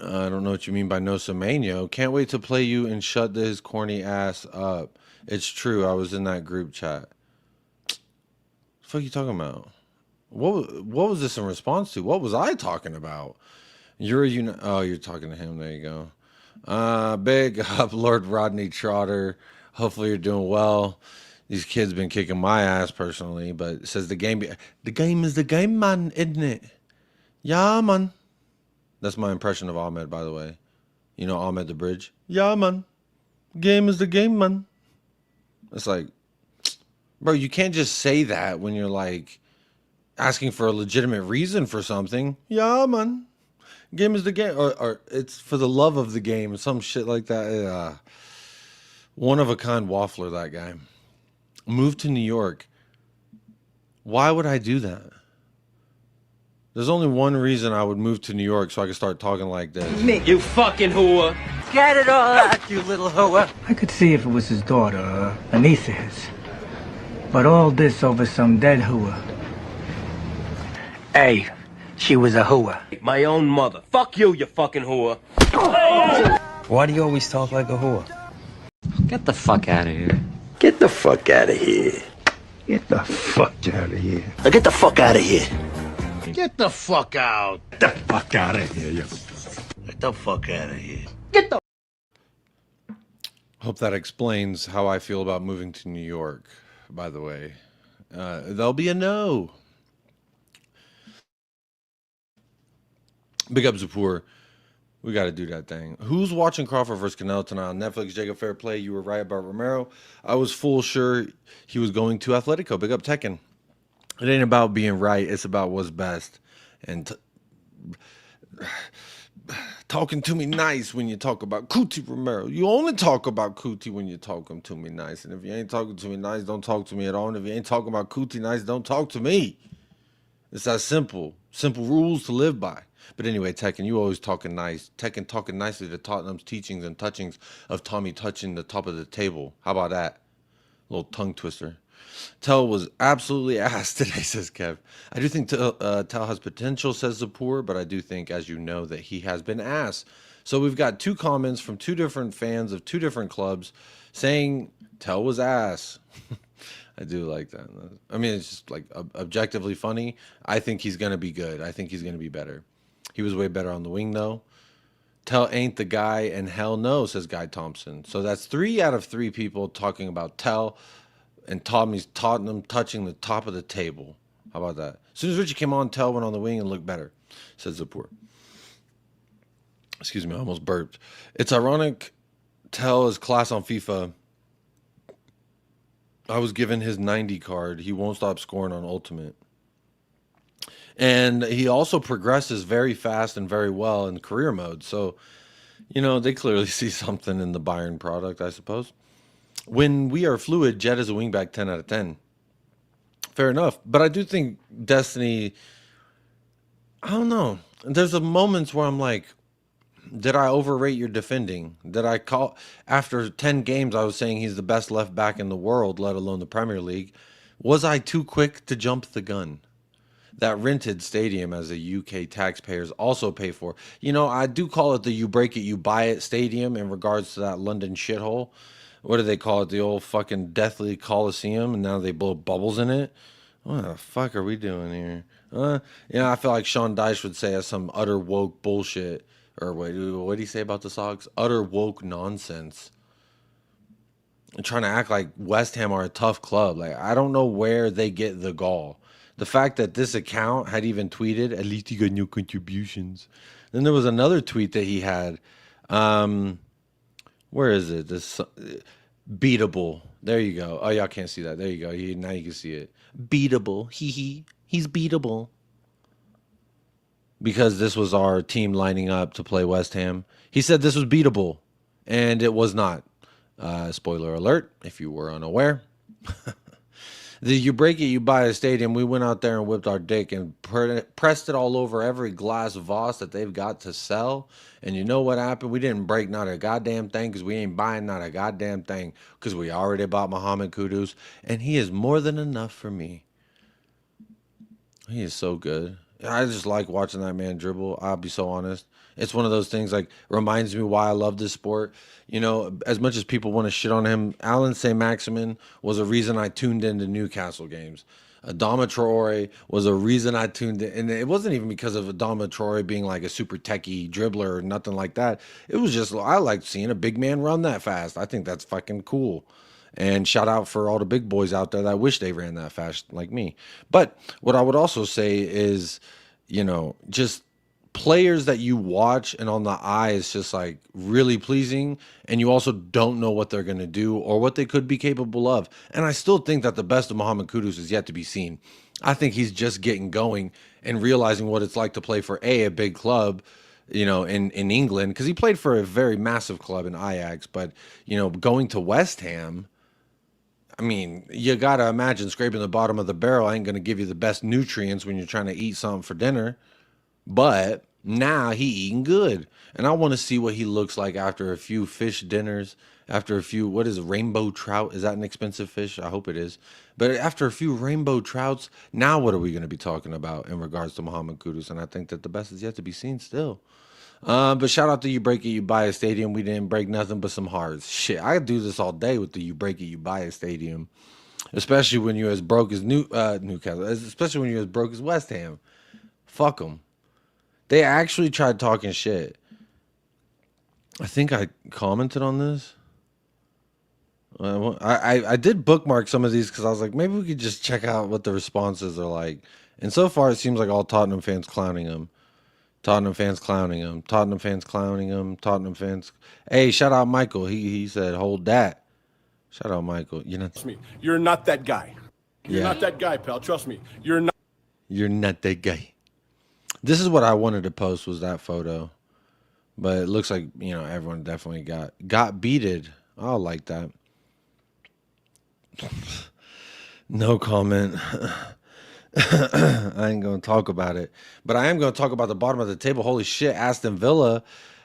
I don't know what you mean by no Semenyo. Can't wait to play you and shut his corny ass up. It's true. I was in that group chat. What the fuck you talking about? What was this in response to? What was I talking about? Oh, you're talking to him. There you go. Big up, Lord Rodney Trotter. Hopefully you're doing well. These kids been kicking my ass personally, but it says the game is the game, man, isn't it? Yeah, man. That's my impression of Ahmed, by the way. You know Ahmed the Bridge? Yeah, man. Game is the game, man. It's like, bro, you can't just say that when you're like asking for a legitimate reason for something. Yeah, man. Game is the game. Or it's for the love of the game. Some shit like that. One of a kind waffler, that guy. Moved to New York. Why would I do that? There's only one reason I would move to New York so I could start talking like this. You fucking whore. Get it all out, you little whore. I could see if it was his daughter or a niece of his. But all this over some dead hooah. Hey, she was a hooah. My own mother. Fuck you, you fucking whore. Why do you always talk like a whore? Get the fuck out of here. Get the fuck out of here. Get the fuck out of here. Now get the fuck out of here. Get the fuck out. Get the fuck out of here, you. Get the fuck out of here. Hope that explains how I feel about moving to New York, by the way. There'll be a no. Big up Zapur. We got to do that thing. Who's watching Crawford versus Canelo tonight on Netflix? Jacob Fair Play. You were right about Romero. I was full sure he was going to Atletico. Big up Tekken. It ain't about being right. It's about what's best. And talking to me nice when you talk about Cuti Romero. You only talk about Cuti when you talking to me nice. And if you ain't talking to me nice, don't talk to me at all. And if you ain't talking about Cuti nice, don't talk to me. It's that simple. Simple rules to live by. But anyway, Tekken, you always talking nice. Tekken talking nicely to Tottenham's teachings and touchings of Tommy touching the top of the table. How about that? Little tongue twister. Tell was absolutely ass today, says Kev. I do think Tell has potential, says Zapur, but I do think, as you know, that he has been ass. So we've got two comments from two different fans of two different clubs saying Tell was ass. I do like that. I mean, it's just like objectively funny. I think he's going to be good. I think he's going to be better. He was way better on the wing, though. Tell ain't the guy, and hell no, says Guy Thompson. So that's 3 out of 3 people talking about Tell and Tottenham touching the top of the table. How about that? As soon as Richie came on, Tell went on the wing and looked better, says Zapur. Excuse me, I almost burped. It's ironic Tell is class on FIFA. I was given his 90 card. He won't stop scoring on Ultimate. And he also progresses very fast and very well in career mode. So, you know, they clearly see something in the Bayern product, I suppose. When we are fluid, Djed is a wingback 10 out of 10. Fair enough. But I do think Destiny, I don't know. There's a moments where I'm like, did I overrate your defending? Did I call, after 10 games, I was saying he's the best left back in the world, let alone the Premier League. Was I too quick to jump the gun? That rented stadium, as the UK taxpayers also pay for. You know, I do call it the you break it, you buy it stadium in regards to that London shithole. What do they call it? The old fucking Deathly Coliseum, and now they blow bubbles in it? What the fuck are we doing here? You know, I feel like Sean Dyche would say that's some utter woke bullshit. Or what did he say about the Sox? Utter woke nonsense. And trying to act like West Ham are a tough club. Like, I don't know where they get the gall. The fact that this account had even tweeted, at least you got no contributions. Then there was another tweet that he had. Where is it? This beatable. There you go. Oh, y'all can't see that. There you go. Now you can see it. Beatable. He's beatable. Because this was our team lining up to play West Ham. He said this was beatable, and it was not. Spoiler alert, if you were unaware. You break it, you buy a stadium. We went out there and whipped our dick and pressed it all over every glass Voss that they've got to sell. And you know what happened? We didn't break not a goddamn thing because we ain't buying not a goddamn thing because we already bought Muhammad Kudus. And he is more than enough for me. He is so good. I just like watching that man dribble. I'll be so honest. It's one of those things, like, reminds me why I love this sport. You know, as much as people want to shit on him, Alan Saint-Maximin was a reason I tuned into Newcastle games. Adama Traore was a reason I tuned in. And it wasn't even because of Adama Traore being like a super techie dribbler or nothing like that. It was just, I liked seeing a big man run that fast. I think that's fucking cool. And shout out for all the big boys out there that wish they ran that fast like me. But what I would also say is, you know, just players that you watch and on the eye is just like really pleasing, and you also don't know what they're going to do or what they could be capable of. And I still think that the best of Muhammad Kudus is yet to be seen. I think he's just getting going and realizing what it's like to play for a big club, you know, in England, because he played for a very massive club in Ajax. But, you know, going to West Ham, I mean, you gotta imagine scraping the bottom of the barrel ain't gonna give you the best nutrients when you're trying to eat something for dinner. But now he eating good, and I want to see what he looks like after a few fish dinners. After a few, what is it, rainbow trout? Is that an expensive fish? I hope it is. But after a few rainbow trouts, now what are we going to be talking about in regards to Muhammad Kudus? And I think that the best is yet to be seen still. But shout out to You Break It, You Buy a Stadium. We didn't break nothing but some hearts. Shit, I could do this all day with the You Break It, You Buy a Stadium. Especially when you're as broke as Newcastle. Especially when you're as broke as West Ham. Fuck them. They actually tried talking shit. I think I commented on this. I did bookmark some of these because I was like, maybe we could just check out what the responses are like. And so far, it seems like all Tottenham fans clowning him. Tottenham fans clowning him. Tottenham fans clowning him. Tottenham fans. Hey, shout out Michael. He said, hold that. Shout out Michael. Trust me, you're not that guy. You're not that guy, pal. Trust me, you're not. You're not that guy. This is what I wanted to post, was that photo. But it looks like, you know, everyone definitely got beated. I'll like that. No comment. I ain't going to talk about it. But I am going to talk about the bottom of the table. Holy shit, Aston Villa.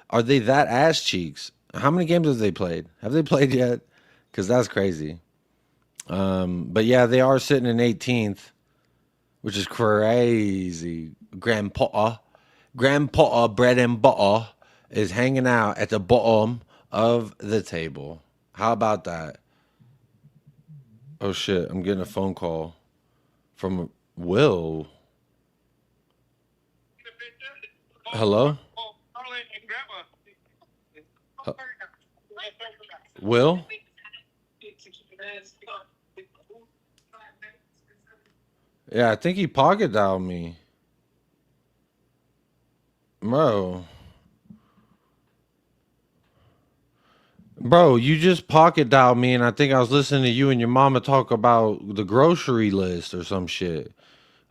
Are they that ass cheeks? How many games have they played? Have they played yet? Because that's crazy. But yeah, they are sitting in 18th, which is crazy. Grandpa, bread and butter, is hanging out at the bottom of the table. How about that? Oh shit, I'm getting a phone call from Will. Hello? Will? Yeah, I think he pocket dialed me. Bro, you just pocket dialed me, and I think I was listening to you and your mama talk about the grocery list or some shit.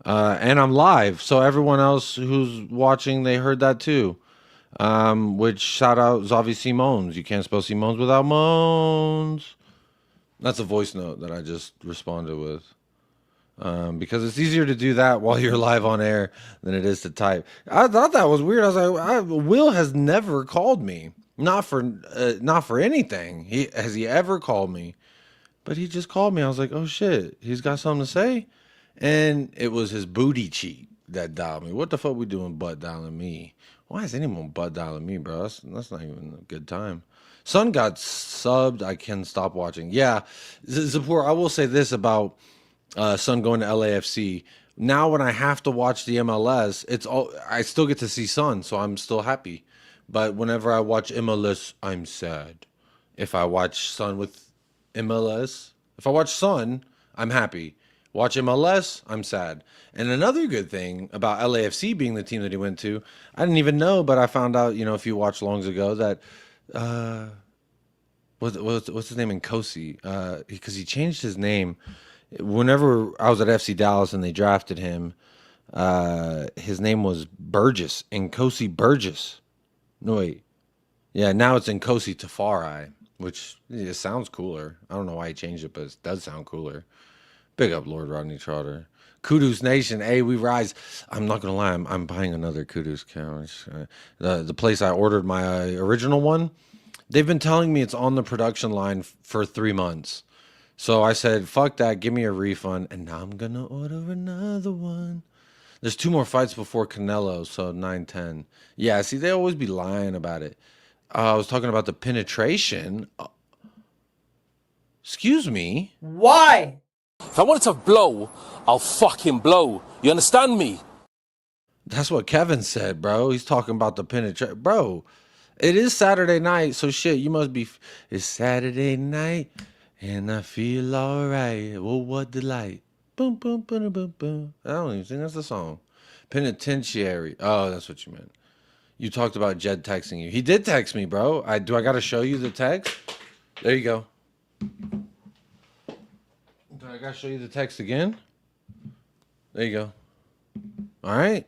And I'm live, so everyone else who's watching, they heard that too. Which shout out Zavi Simons. You can't spell Simons without Moans. That's a voice note that I just responded with. Because it's easier to do that while you're live on air than it is to type. I thought that was weird. I was like, Will has never called me, not for anything. Has he ever called me? But he just called me. I was like, oh shit, he's got something to say, and it was his booty cheek that dialed me. What the fuck we doing butt dialing me? Why is anyone butt dialing me, bro? That's not even a good time. Son got subbed. I can stop watching. Yeah, Zapur, I will say this about Son going to LAFC. Now when I have to watch the MLS, I still get to see Son, so I'm still happy. But whenever I watch MLS, I'm sad. If I watch Son with MLS, if I watch Son, I'm happy. Watch MLS, I'm sad. And another good thing about LAFC being the team that he went to, I didn't even know, but I found out, you know, a few watch longs ago that what's his name in Nkosi? Because he changed his name. Whenever I was at FC Dallas and they drafted him, his name was Burgess, Nkosi Burgess. No, wait. Yeah, now it's Nkosi Tafari, which it sounds cooler. I don't know why he changed it, but it does sound cooler. Big up Lord Rodney Trotter. Kudus Nation, hey, we rise. I'm not going to lie, I'm buying another Kudus couch. The place I ordered my original one, they've been telling me it's on the production line for 3 months. So I said, fuck that, give me a refund. And now I'm going to order another one. There's 2 more fights before Canelo, so 9-10. Yeah, see, they always be lying about it. I was talking about the penetration. Excuse me? Why? If I wanted to blow, I'll fucking blow. You understand me? That's what Kevin said, bro. He's talking about the penetration. Bro, it is Saturday night, so shit, you must be... It's Saturday night, and I feel all right. Well, what delight. Boom, boom, boom, boom, boom. I don't even think that's the song. Penitentiary. Oh, that's what you meant. You talked about Djed texting you. He did text me, bro. Do I got to show you the text? There you go. Do I got to show you the text again? There you go. All right.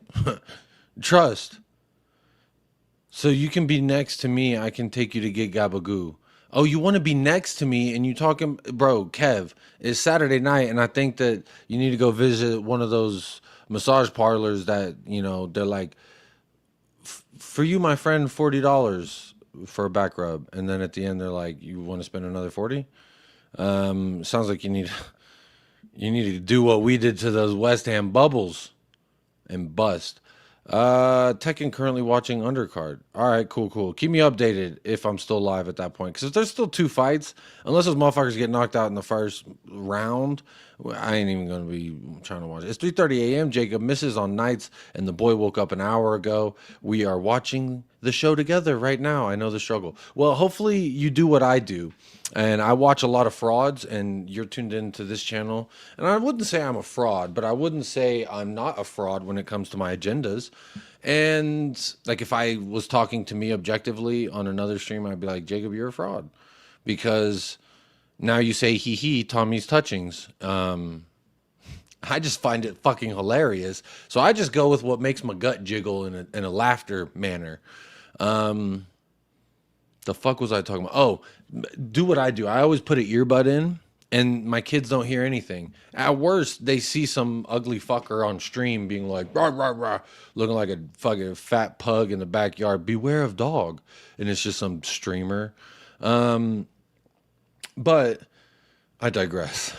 Trust. So you can be next to me. I can take you to get Gabagoo. Oh, you want to be next to me and you talking, bro, Kev, it's Saturday night and I think that you need to go visit one of those massage parlors that, you know, they're like, for you, my friend, $40 for a back rub. And then at the end, they're like, you want to spend another 40? Sounds like you need to do what we did to those West Ham bubbles and bust. Tekken currently watching undercard. All right, cool. Keep me updated if I'm still live at that point. Because if there's still 2 fights, unless those motherfuckers get knocked out in the first round, I ain't even going to be trying to watch it. It's 3:30 a.m. Jacob misses on nights, and the boy woke up an hour ago. We are watching the show together right now. I know the struggle. Well, hopefully you do what I do. And I watch a lot of frauds, and you're tuned into this channel. And I wouldn't say I'm a fraud, but I wouldn't say I'm not a fraud when it comes to my agendas. And like if I was talking to me objectively on another stream, I'd be like, Jacob, you're a fraud. Because now you say he, Tommy's touchings. I just find it fucking hilarious. So I just go with what makes my gut jiggle in a laughter manner. The fuck was I talking about? Oh, do what I do. I always put an earbud in, and my kids don't hear anything. At worst, they see some ugly fucker on stream being like, rah, rah, rah, looking like a fucking fat pug in the backyard. Beware of dog. And it's just some streamer. But I digress.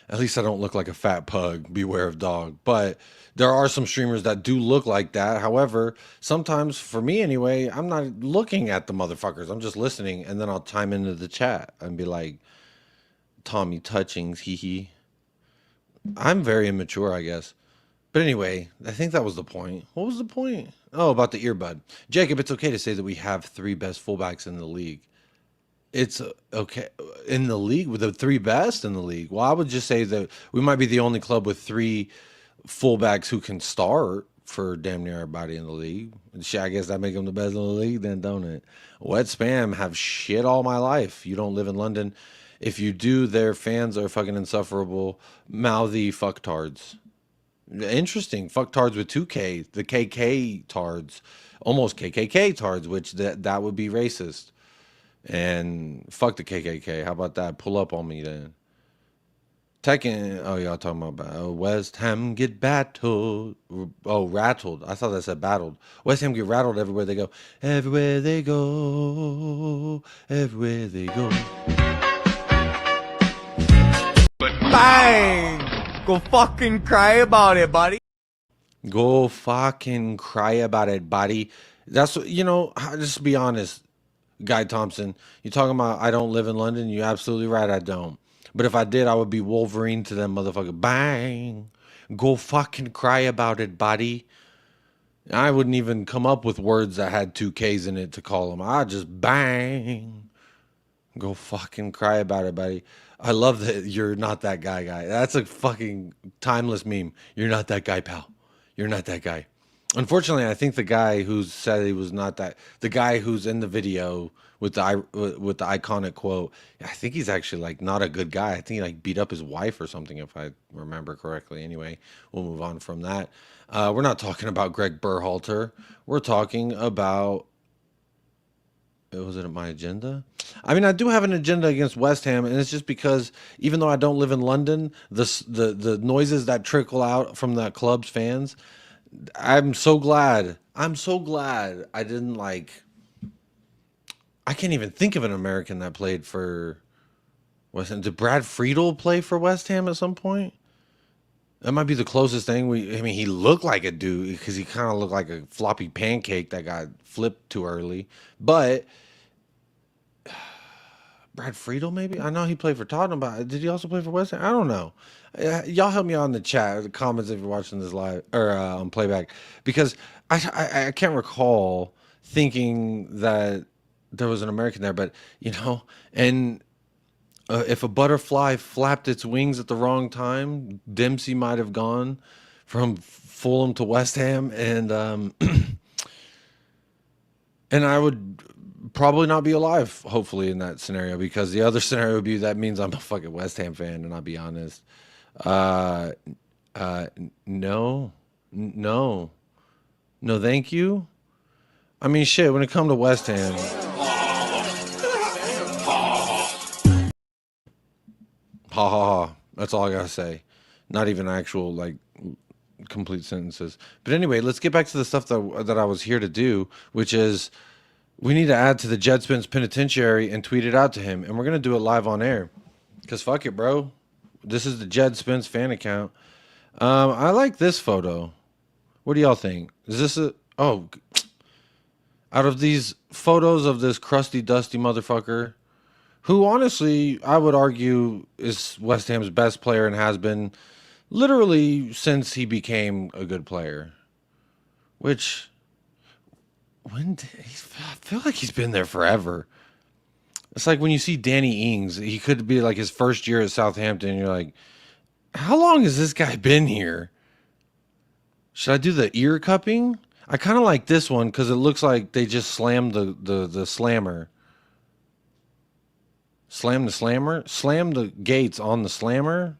At least I don't look like a fat pug. Beware of dog. But there are some streamers that do look like that. However, sometimes, for me anyway, I'm not looking at the motherfuckers. I'm just listening, and then I'll chime into the chat and be like, Tommy touchings, hee. I'm very immature, I guess. But anyway, I think that was the point. What was the point? Oh, about the earbud. Jacob, it's okay to say that we have 3 best fullbacks in the league. It's okay in the league with the 3 best in the league. Well, I would just say that we might be the only club with 3 fullbacks who can start for damn near everybody in the league. I guess that make them the best in the league, then, don't it? Wet Spam have shit all my life. You don't live in London. If you do, their fans are fucking insufferable, mouthy fucktards. Interesting. Fucktards with 2K. The KK tards. Almost KKK tards, which that would be racist. And fuck the KKK. How about that? Pull up on me then. Tekken. Oh, y'all talking about West Ham get battled. Oh, rattled. I thought that said battled. West Ham get rattled everywhere they go. Everywhere they go. Everywhere they go. Bang! Go fucking cry about it, buddy. Go fucking cry about it, buddy. That's what, you know, just to be honest. Guy Thompson, you talking about I don't live in London? You're absolutely right, I don't. But if I did, I would be Wolverine to them motherfucker. Bang! Go fucking cry about it, buddy. I wouldn't even come up with words that had 2 Ks in it to call them. I just bang. Go fucking cry about it, buddy. I love that you're not that guy. That's a fucking timeless meme. You're not that guy, pal. You're not that guy. Unfortunately, I think the guy who said he was not that, the guy who's in the video with the iconic quote, I think he's actually like not a good guy. I think he like beat up his wife or something, if I remember correctly. Anyway, we'll move on from that. We're not talking about Greg Berhalter. We're talking about, was it my agenda? I mean, I do have an agenda against West Ham, and it's just because even though I don't live in London, the noises that trickle out from that club's fans, I'm so glad I didn't like, I can't even think of an American that played for West Ham. Did Brad Friedel play for West Ham at some point? That might be the closest thing. I mean, he looked like a dude because he kind of looked like a floppy pancake that got flipped too early. But Brad Friedel, maybe? I know he played for Tottenham, but did he also play for West Ham? I don't know. Y'all help me out in the chat, the comments if you're watching this live or on playback, because I can't recall thinking that there was an American there, but you know, and if a butterfly flapped its wings at the wrong time, Dempsey might have gone from Fulham to West Ham, and and I would probably not be alive, hopefully, in that scenario, because the other scenario would be that means I'm a fucking West Ham fan, and I'll be honest. No, thank you. I mean, shit, when it comes to West Ham, Ha ha ha. That's all I gotta say. Not even actual like complete sentences. But anyway, let's get back to the stuff that I was here to do, which is we need to add to the Djed Spence penitentiary and tweet it out to him, and we're gonna do it live on air. Cause fuck it, bro. This is the Djed Spence fan account. I like this photo. What do y'all think? Is this a out of these photos of this crusty, dusty motherfucker, who honestly I would argue is West Ham's best player and has been literally since he became a good player. Which I feel like he's been there forever. It's like when you see Danny Ings, he could be like his first year at Southampton, and you're like, how long has this guy been here? Should I do the ear cupping? I kind of like this one because it looks like they just slammed the slammer. Slam the slammer? Slam the gates on the slammer?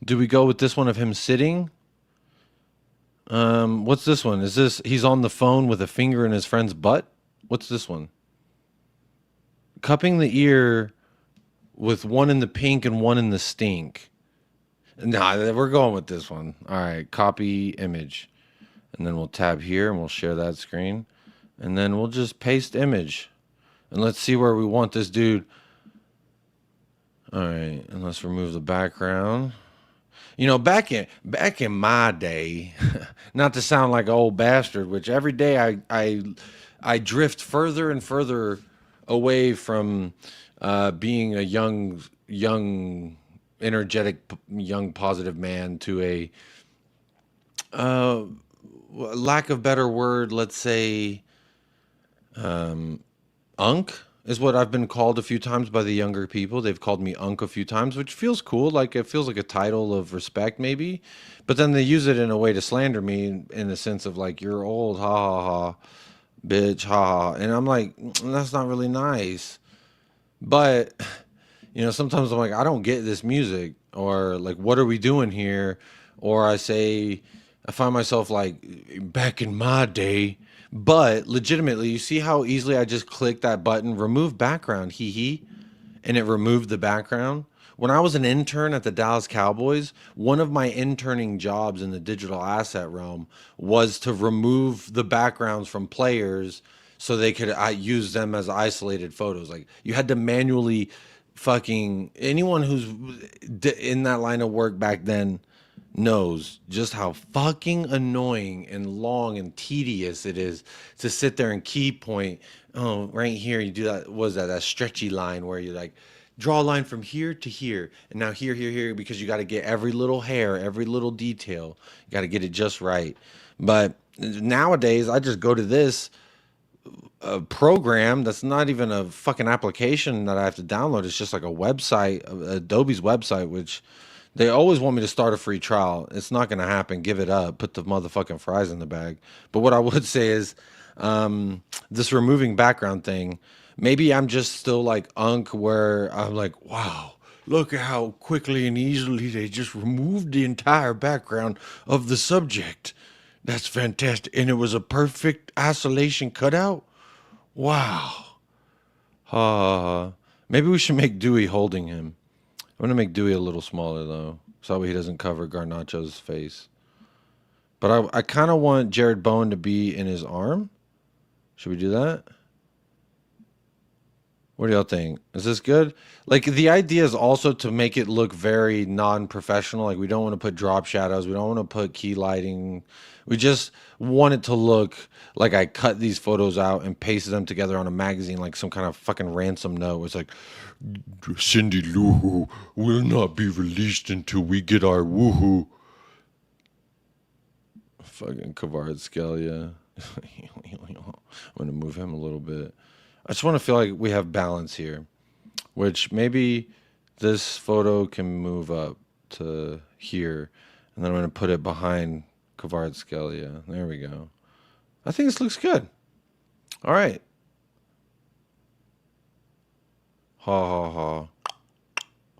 Do we go with this one of him sitting? What's this one? Is this he's on the phone with a finger in his friend's butt? What's this one? Cupping the ear with one in the pink and one in the stink. Nah, we're going with this one. All right, copy image. And then we'll tab here and we'll share that screen. And then we'll just paste image. And let's see where we want this dude. All right, and let's remove the background. You know, back in my day, not to sound like an old bastard, which every day I drift further and further away from being a young, energetic, young, positive man to a lack of better word, let's say, unk is what I've been called a few times by the younger people. They've called me unk a few times, which feels cool. Like it feels like a title of respect, maybe. But then they use it in a way to slander me in the sense of like, you're old, ha ha ha, bitch, ha ha. And I'm like, that's not really nice. But, you know, sometimes I'm like, I don't get this music, or like, what are we doing here? Or I find myself like, back in my day. But legitimately, you see how easily I just clicked that button, remove background, hee, and it removed the background. When I was an intern at the Dallas Cowboys, one of my interning jobs in the digital asset realm was to remove the backgrounds from players so they could use them as isolated photos. Like, you had to manually anyone who's in that line of work back then knows just how fucking annoying and long and tedious it is to sit there and key point. Oh, right here you do that. What is that stretchy line where you like draw a line from here to here, and now here, because you got to get every little hair, every little detail. You got to get it just right. But nowadays I just go to this program that's not even a fucking application that I have to download. It's just like a website, Adobe's website, which they always want me to start a free trial. It's not going to happen. Give it up. Put the motherfucking fries in the bag. But what I would say is this removing background thing, maybe I'm just still like unk where I'm like, wow, look at how quickly and easily they just removed the entire background of the subject. That's fantastic. And it was a perfect isolation cutout. Wow. Maybe we should make Dewey holding him. I'm going to make Dewey a little smaller, though, so he doesn't cover Garnacho's face. But I kind of want Jared Bowen to be in his arm. Should we do that? What do y'all think? Is this good? Like, the idea is also to make it look very non-professional. Like, we don't want to put drop shadows. We don't want to put key lighting. We just want it to look like I cut these photos out and pasted them together on a magazine like some kind of fucking ransom note. It's like, Cindy Lou Who will not be released until we get our woohoo. Fucking Kvaratskhelia. I'm going to move him a little bit. I just want to feel like we have balance here, which maybe this photo can move up to here, and then I'm going to put it behind Kvaratskhelia. There we go. I think this looks good. All right. Ha ha ha.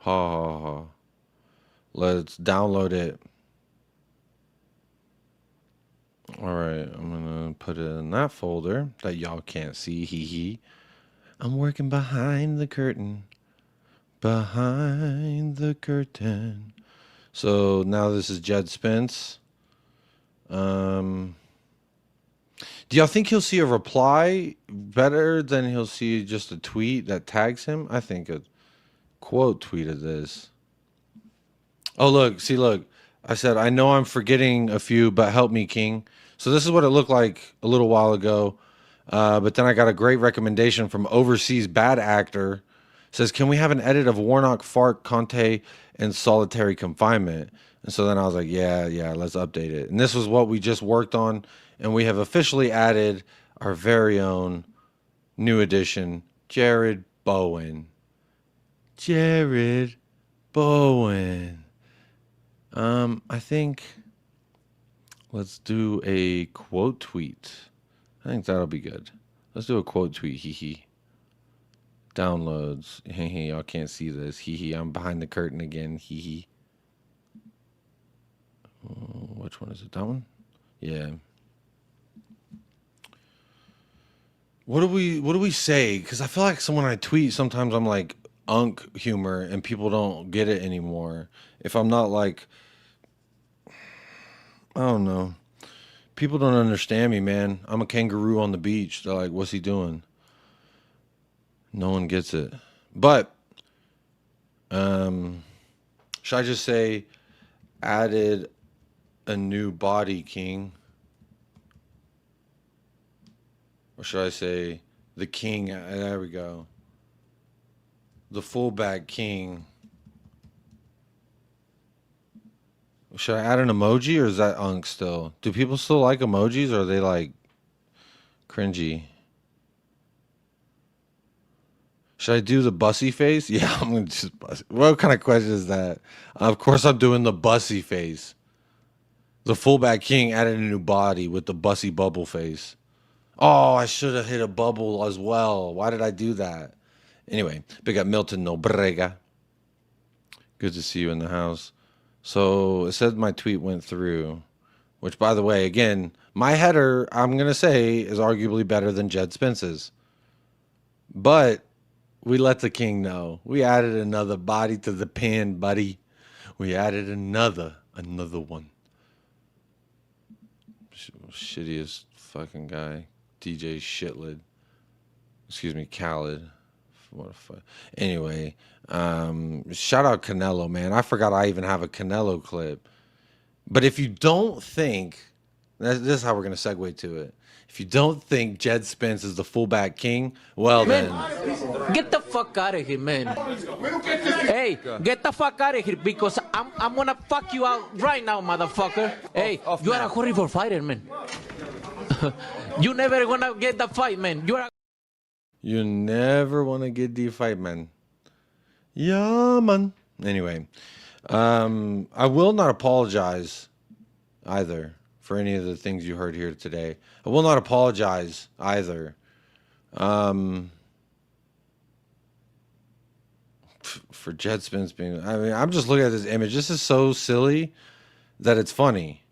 Ha ha ha. Let's download it. All right, I'm gonna put it in that folder that y'all can't see. Hee hee. I'm working behind the curtain. Behind the curtain. So now this is Djed Spence. Do y'all think he'll see a reply better than he'll see just a tweet that tags him? I think a quote tweeted this. Oh, look. See, look. I said, I know I'm forgetting a few, but help me, King. So this is what it looked like a little while ago. But then I got a great recommendation from Overseas Bad Actor. Says, can we have an edit of Warnock, Fark, Conte, and solitary confinement? And so then I was like, yeah, let's update it. And this was what we just worked on. And we have officially added our very own new addition, Jared Bowen. Jared Bowen. I think let's do a quote tweet. I think that'll be good. Let's do a quote tweet. Hee. Downloads. Hey, y'all can't see this. Hee. I'm behind the curtain again. Hee. Which one is it? That one? Yeah. What do we say? Because I feel like when I tweet, sometimes I'm like unk humor and people don't get it anymore. If I'm not like, I don't know. People don't understand me, man. I'm a kangaroo on the beach. They're like, what's he doing? No one gets it. But should I just say added a new body, King? Or should I say the King? There we go. The fullback King. Should I add an emoji or is that unk still? Do people still like emojis or are they like cringy? Should I do the bussy face? Yeah, I'm going to just bussy. What kind of question is that? Of course I'm doing the bussy face. The fullback King added a new body with the bussy bubble face. Oh, I should have hit a bubble as well. Why did I do that? Anyway, big up Milton Nobrega. Good to see you in the house. So it said my tweet went through, which, by the way, again, my header, I'm going to say, is arguably better than Djed Spence's. But we let the King know. We added another body to the pen, buddy. We added another one. Shittiest fucking guy. DJ Shitlid. Excuse me, Khaled. What a fuck. Anyway, shout out Canelo, man. I forgot I even have a Canelo clip. But if you don't think, this is how we're going to segue to it. If you don't think Djed Spence is the fullback King, well man, then. Get the fuck out of here, man. Hey, get the fuck out of here because I'm going to fuck you out right now, motherfucker. Hey, you are a horrible fighter, man. You never going to get the fight, man. You never want to get the fight, man. Yeah, man. Anyway, I will not apologize either for any of the things you heard here today. I will not apologize either. For Djed Spence being, I mean, I'm just looking at this image. This is so silly that it's funny.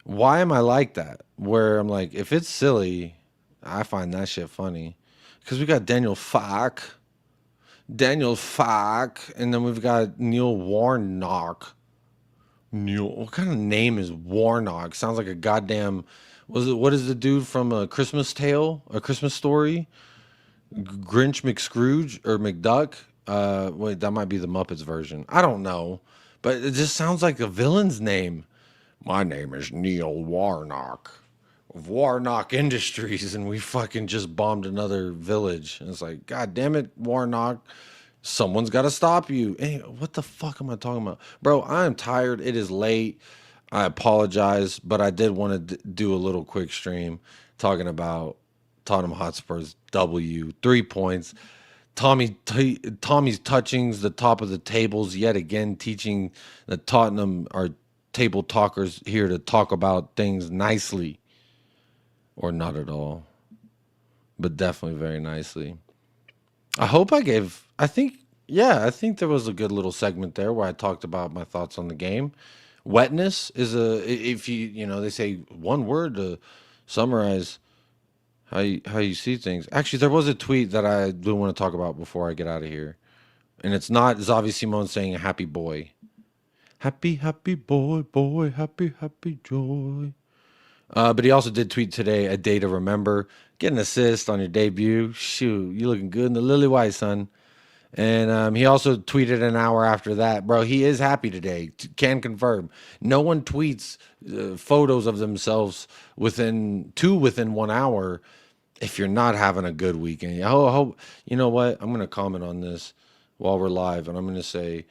Why am I like that? Where I'm like, if it's silly, I find that shit funny. Because we got Daniel Falk, and then we've got Neil Warnock. What kind of name is Warnock? Sounds like a goddamn. What is the dude from A Christmas Tale, A Christmas Story? Grinch McScrooge or McDuck? Wait, that might be the Muppets version. I don't know, but it just sounds like a villain's name. My name is Neil Warnock of Warnock Industries, and we fucking just bombed another village. And it's like, God damn it, Warnock. Someone's got to stop you. Hey, what the fuck am I talking about? Bro, I am tired. It is late. I apologize, but I did want to do a little quick stream talking about Tottenham Hotspur's W. 3 points. Tommy's touchings the top of the tables yet again, teaching that Tottenham are table talkers here to talk about things nicely. Or not at all. But definitely very nicely. I think there was a good little segment there where I talked about my thoughts on the game. Wetness is if they say one word to summarize how you see things. Actually, there was a tweet that I do want to talk about before I get out of here. And it's not Xavi Simon saying a happy boy. Happy, happy boy, boy, happy, happy joy. But he also did tweet today, a day to remember. Get an assist on your debut. Shoot, you looking good in the lily white, son. And he also tweeted an hour after that. Bro, he is happy today. Can confirm. No one tweets photos of themselves within 1 hour if you're not having a good weekend. I hope, you know what? I'm going to comment on this while we're live, and I'm going to say,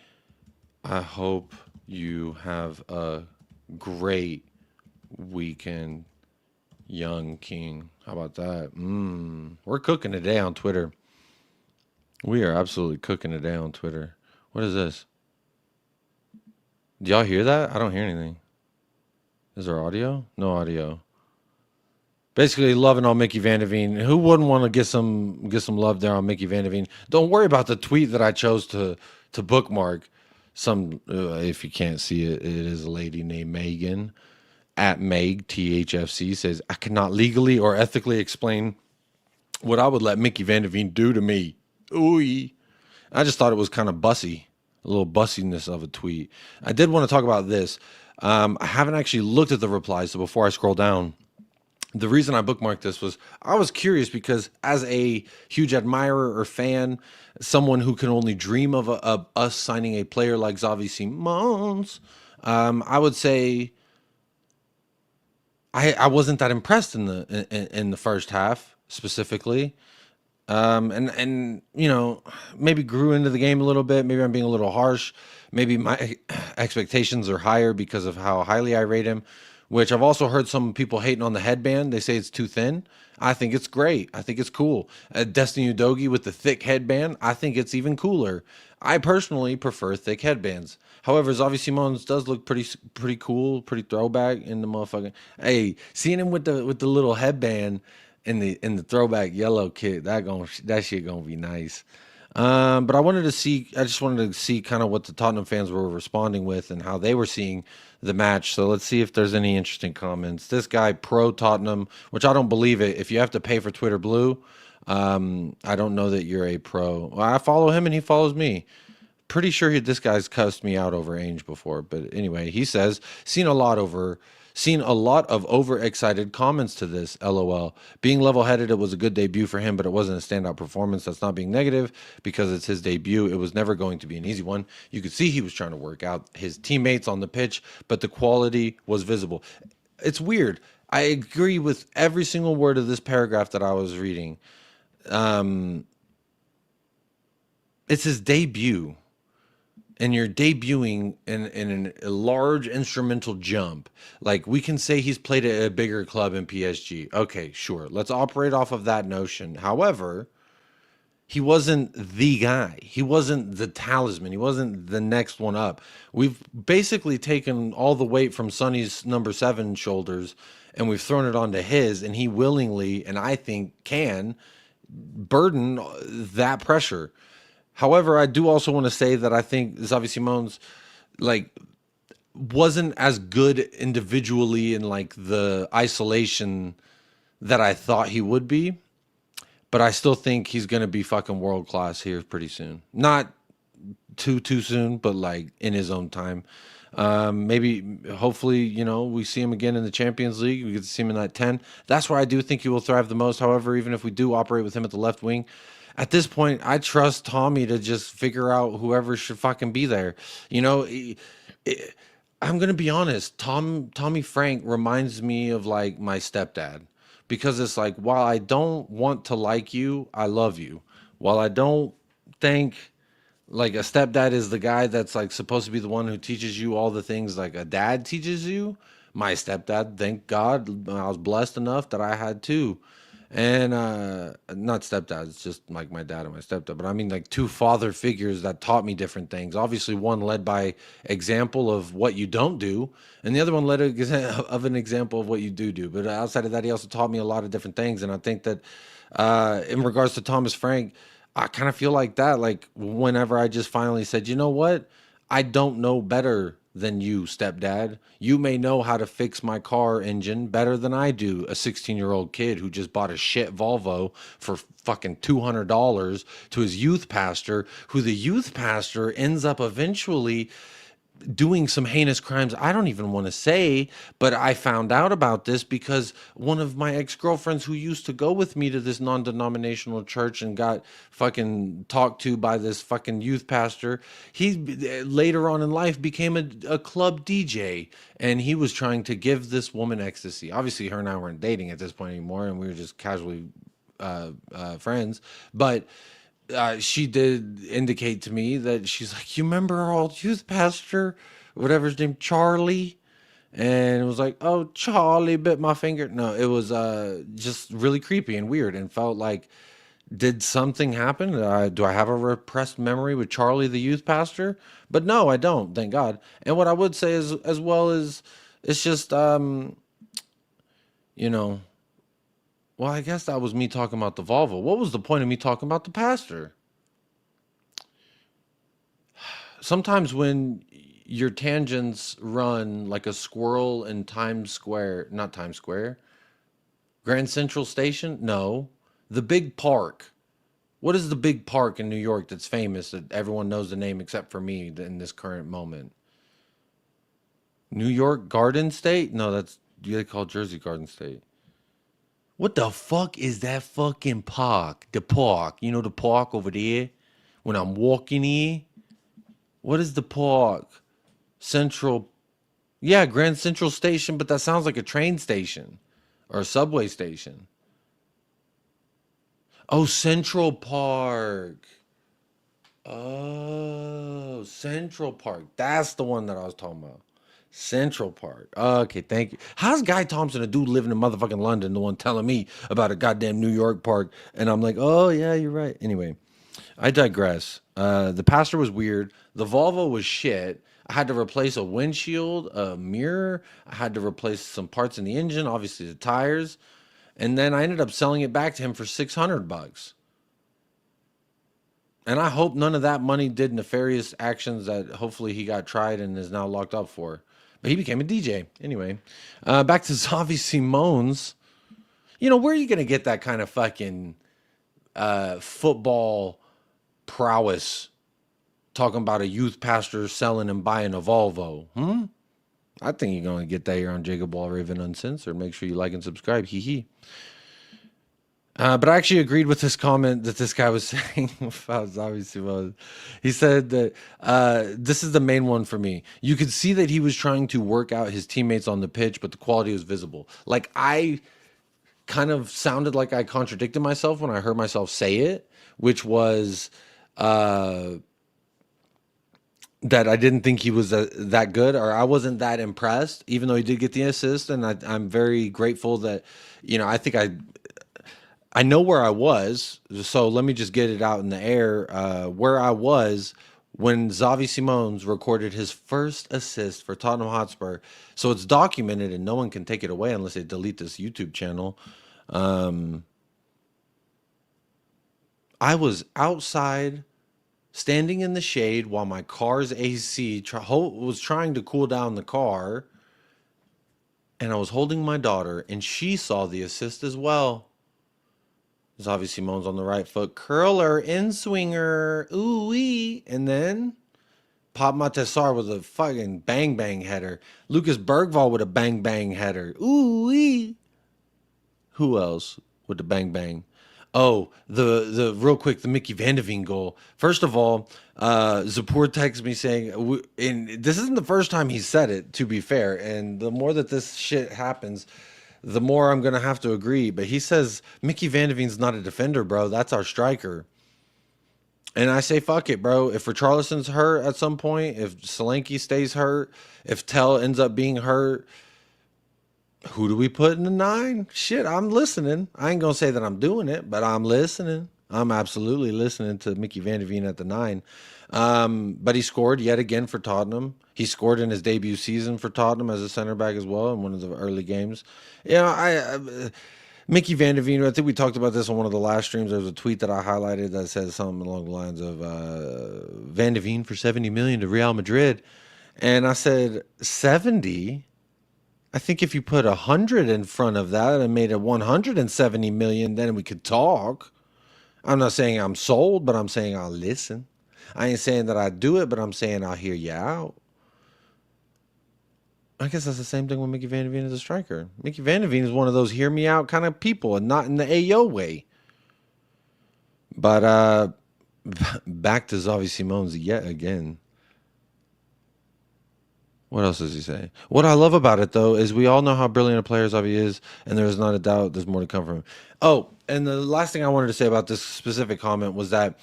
I hope you have a great weekend, young king. How about that? We're cooking today on Twitter. We are absolutely cooking today on Twitter. What is this? Do y'all hear that? I don't hear anything. Is there audio? No audio. Basically, loving on Mickey Van de Veen. Who wouldn't want to get some love there on Mickey Van de Veen? Don't worry about the tweet that I chose to bookmark. If you can't see it, it is a lady named Megan at Meg THFC says, I cannot legally or ethically explain what I would let Mickey Van de Veen do to me. Ooh, I just thought it was kind of bussy, a little bussiness of a tweet. I did want to talk about this. I haven't actually looked at the replies, so before I scroll down, the reason I bookmarked this was I was curious because as a huge admirer or fan, someone who can only dream of us signing a player like Xavi Simons, I would say I wasn't that impressed in the first half specifically. And you know, maybe grew into the game a little bit. Maybe I'm being a little harsh. Maybe my expectations are higher because of how highly I rate him, which I've also heard some people hating on the headband. They say it's too thin. I think it's great. I think it's cool. Destiny Udogie with the thick headband, I think it's even cooler. I personally prefer thick headbands. However, Xavi Simons does look pretty cool, pretty throwback in the motherfucking. Hey, seeing him with the little headband in the throwback yellow kit, that shit gonna be nice. But I just wanted to see kind of what the Tottenham fans were responding with and how they were seeing the match. So let's see if there's any interesting comments. This guy pro Tottenham, which I don't believe it. If you have to pay for Twitter Blue, I don't know that you're a pro. Well, I follow him and he follows me. Pretty sure this guy's cussed me out over Ainge before. But anyway, he says, seen a lot of overexcited comments to this, LOL. Being level-headed, it was a good debut for him, but it wasn't a standout performance. That's not being negative because it's his debut. It was never going to be an easy one. You could see he was trying to work out his teammates on the pitch, but the quality was visible. It's weird. I agree with every single word of this paragraph that I was reading. It's his debut. And you're debuting in a large instrumental jump. Like, we can say he's played at a bigger club in PSG. Okay, sure. Let's operate off of that notion. However, he wasn't the guy. He wasn't the talisman. He wasn't the next one up. We've basically taken all the weight from Sonny's number 7 shoulders, and we've thrown it onto his, and he willingly, and I think can, burden that pressure. However, I do also want to say that I think Xavi Simons, like, wasn't as good individually in, like, the isolation that I thought he would be. But I still think he's going to be fucking world class here pretty soon. Not too soon, but, like, in his own time. Maybe, hopefully, you know, we see him again in the Champions League. We get to see him in that 10. That's where I do think he will thrive the most. However, even if we do operate with him at the left wing, at this point, I trust Tommy to just figure out whoever should fucking be there. You know, I'm going to be honest. Tommy Frank reminds me of, like, my stepdad. Because it's like, while I don't want to like you, I love you. While I don't think, like, a stepdad is the guy that's, like, supposed to be the one who teaches you all the things like a dad teaches you, my stepdad, thank God, I was blessed enough that I had two. And not stepdads, it's just like my dad and my stepdad, but I mean, like, two father figures that taught me different things. Obviously, one led by example of what you don't do, and the other one led of an example of what you do. But outside of that, he also taught me a lot of different things. And I think that in regards to Thomas Frank, I kind of feel like that. Like, whenever I just finally said, you know what, I don't know better than you, stepdad. You may know how to fix my car engine better than I do, a 16-year-old kid who just bought a shit Volvo for fucking $200 to his youth pastor, who the youth pastor ends up eventually doing some heinous crimes I don't even want to say, but I found out about this because one of my ex-girlfriends who used to go with me to this non-denominational church and got fucking talked to by this fucking youth pastor, he later on in life became a club DJ, and he was trying to give this woman ecstasy. Obviously her and I weren't dating at this point anymore, and we were just casually friends, but she did indicate to me that she's like, you remember our old youth pastor, whatever his name, Charlie? And it was like, oh, Charlie bit my finger. No, it was just really creepy and weird, and felt like, did something happen? Do I have a repressed memory with Charlie, the youth pastor? But no, I don't, thank God. And what I would say is, as well as, it's just, you know, well, I guess that was me talking about the Volvo. What was the point of me talking about the pastor? Sometimes when your tangents run like a squirrel in Times Square, not Times Square, Grand Central Station? No, the big park. What is the big park in New York that's famous, that everyone knows the name except for me in this current moment? New York Garden State? No, that's, they call Jersey Garden State. What the fuck is that fucking park? The park. You know the park over there? When I'm walking here? What is the park? Central. Yeah, Grand Central Station, but that sounds like a train station. Or a subway station. Oh, Central Park. Oh, Central Park. That's the one that I was talking about. Central Park. Okay, thank you. How's Guy Thompson, a dude living in motherfucking London, the one telling me about a goddamn New York park? And I'm like, oh, yeah, you're right. Anyway, I digress. The pastor was weird. The Volvo was shit. I had to replace a windshield, a mirror. I had to replace some parts in the engine, obviously the tires. And then I ended up selling it back to him for $600. And I hope none of that money did nefarious actions that hopefully he got tried and is now locked up for. But he became a DJ. Anyway, back to Xavi Simons. You know, where are you going to get that kind of fucking football prowess talking about a youth pastor selling and buying a Volvo? I think you're going to get that here on Jacob Wall Raven Uncensored. Make sure you like and subscribe. Hee. But I actually agreed with this comment that this guy was saying about Xavi Simons. He said that this is the main one for me. You could see that he was trying to work out his teammates on the pitch, but the quality was visible. Like, I kind of sounded like I contradicted myself when I heard myself say it, which was that I didn't think he was that good, or I wasn't that impressed, even though he did get the assist. And I'm very grateful that, you know, I think I know where I was, so let me just get it out in the air. Where I was when Xavi Simons recorded his first assist for Tottenham Hotspur. So it's documented and no one can take it away unless they delete this YouTube channel. I was outside, standing in the shade while my car's AC was trying to cool down the car. And I was holding my daughter, and she saw the assist as well. Xavi Simons on the right foot, curler, in-swinger, ooh-wee, and then Pop Matessar with a fucking bang-bang header. Lucas Bergvall with a bang-bang header, ooh-wee. Who else with the bang-bang? Oh, the real quick, the Mickey Van de Veen goal. First of all, Zapur texts me saying, and this isn't the first time he said it, to be fair, and the more that this shit happens, the more I'm going to have to agree. But he says, Mickey Van de Veen's not a defender, bro. That's our striker. And I say, fuck it, bro. If Richarlison's hurt at some point, if Solanke stays hurt, if Tell ends up being hurt, who do we put in the 9? Shit, I'm listening. I ain't going to say that I'm doing it, but I'm listening. I'm absolutely listening to Mickey Van de Veen at the 9. But he scored yet again for Tottenham. He scored in his debut season for Tottenham as a center back as well in one of the early games. You know, Mickey Van de Veen, I think we talked about this on one of the last streams. There was a tweet that I highlighted that said something along the lines of Van de Veen for $70 million to Real Madrid. And I said 70. I think if you put 100 in front of that and made it 170 million, then we could talk. I'm not saying I'm sold, but I'm saying I'll listen. I ain't saying that I do it, but I'm saying I'll hear you out. I guess that's the same thing with Mickey Van de Veen as a striker. Mickey Van de Veen is one of those hear me out kind of people, and not in the Ayo way. But back to Xavi Simons yet again. What else does he say? What I love about it, though, is we all know how brilliant a player Xavi is, and there's not a doubt there's more to come from him. Oh, and the last thing I wanted to say about this specific comment was that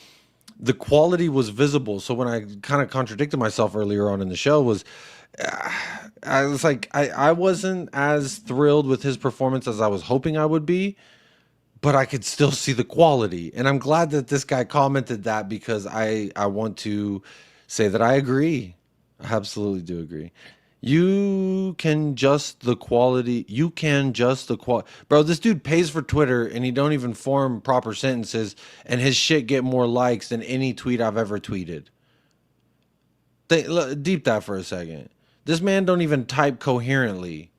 the quality was visible. So when I kind of contradicted myself earlier on in the show was, I was like, I wasn't as thrilled with his performance as I was hoping I would be, but I could still see the quality. And I'm glad that this guy commented that, because I want to say that I agree. I absolutely do agree. You can just the quality. You can just the quality. Bro, this dude pays for Twitter and he don't even form proper sentences, and his shit get more likes than any tweet I've ever tweeted. Deep that for a second. This man don't even type coherently.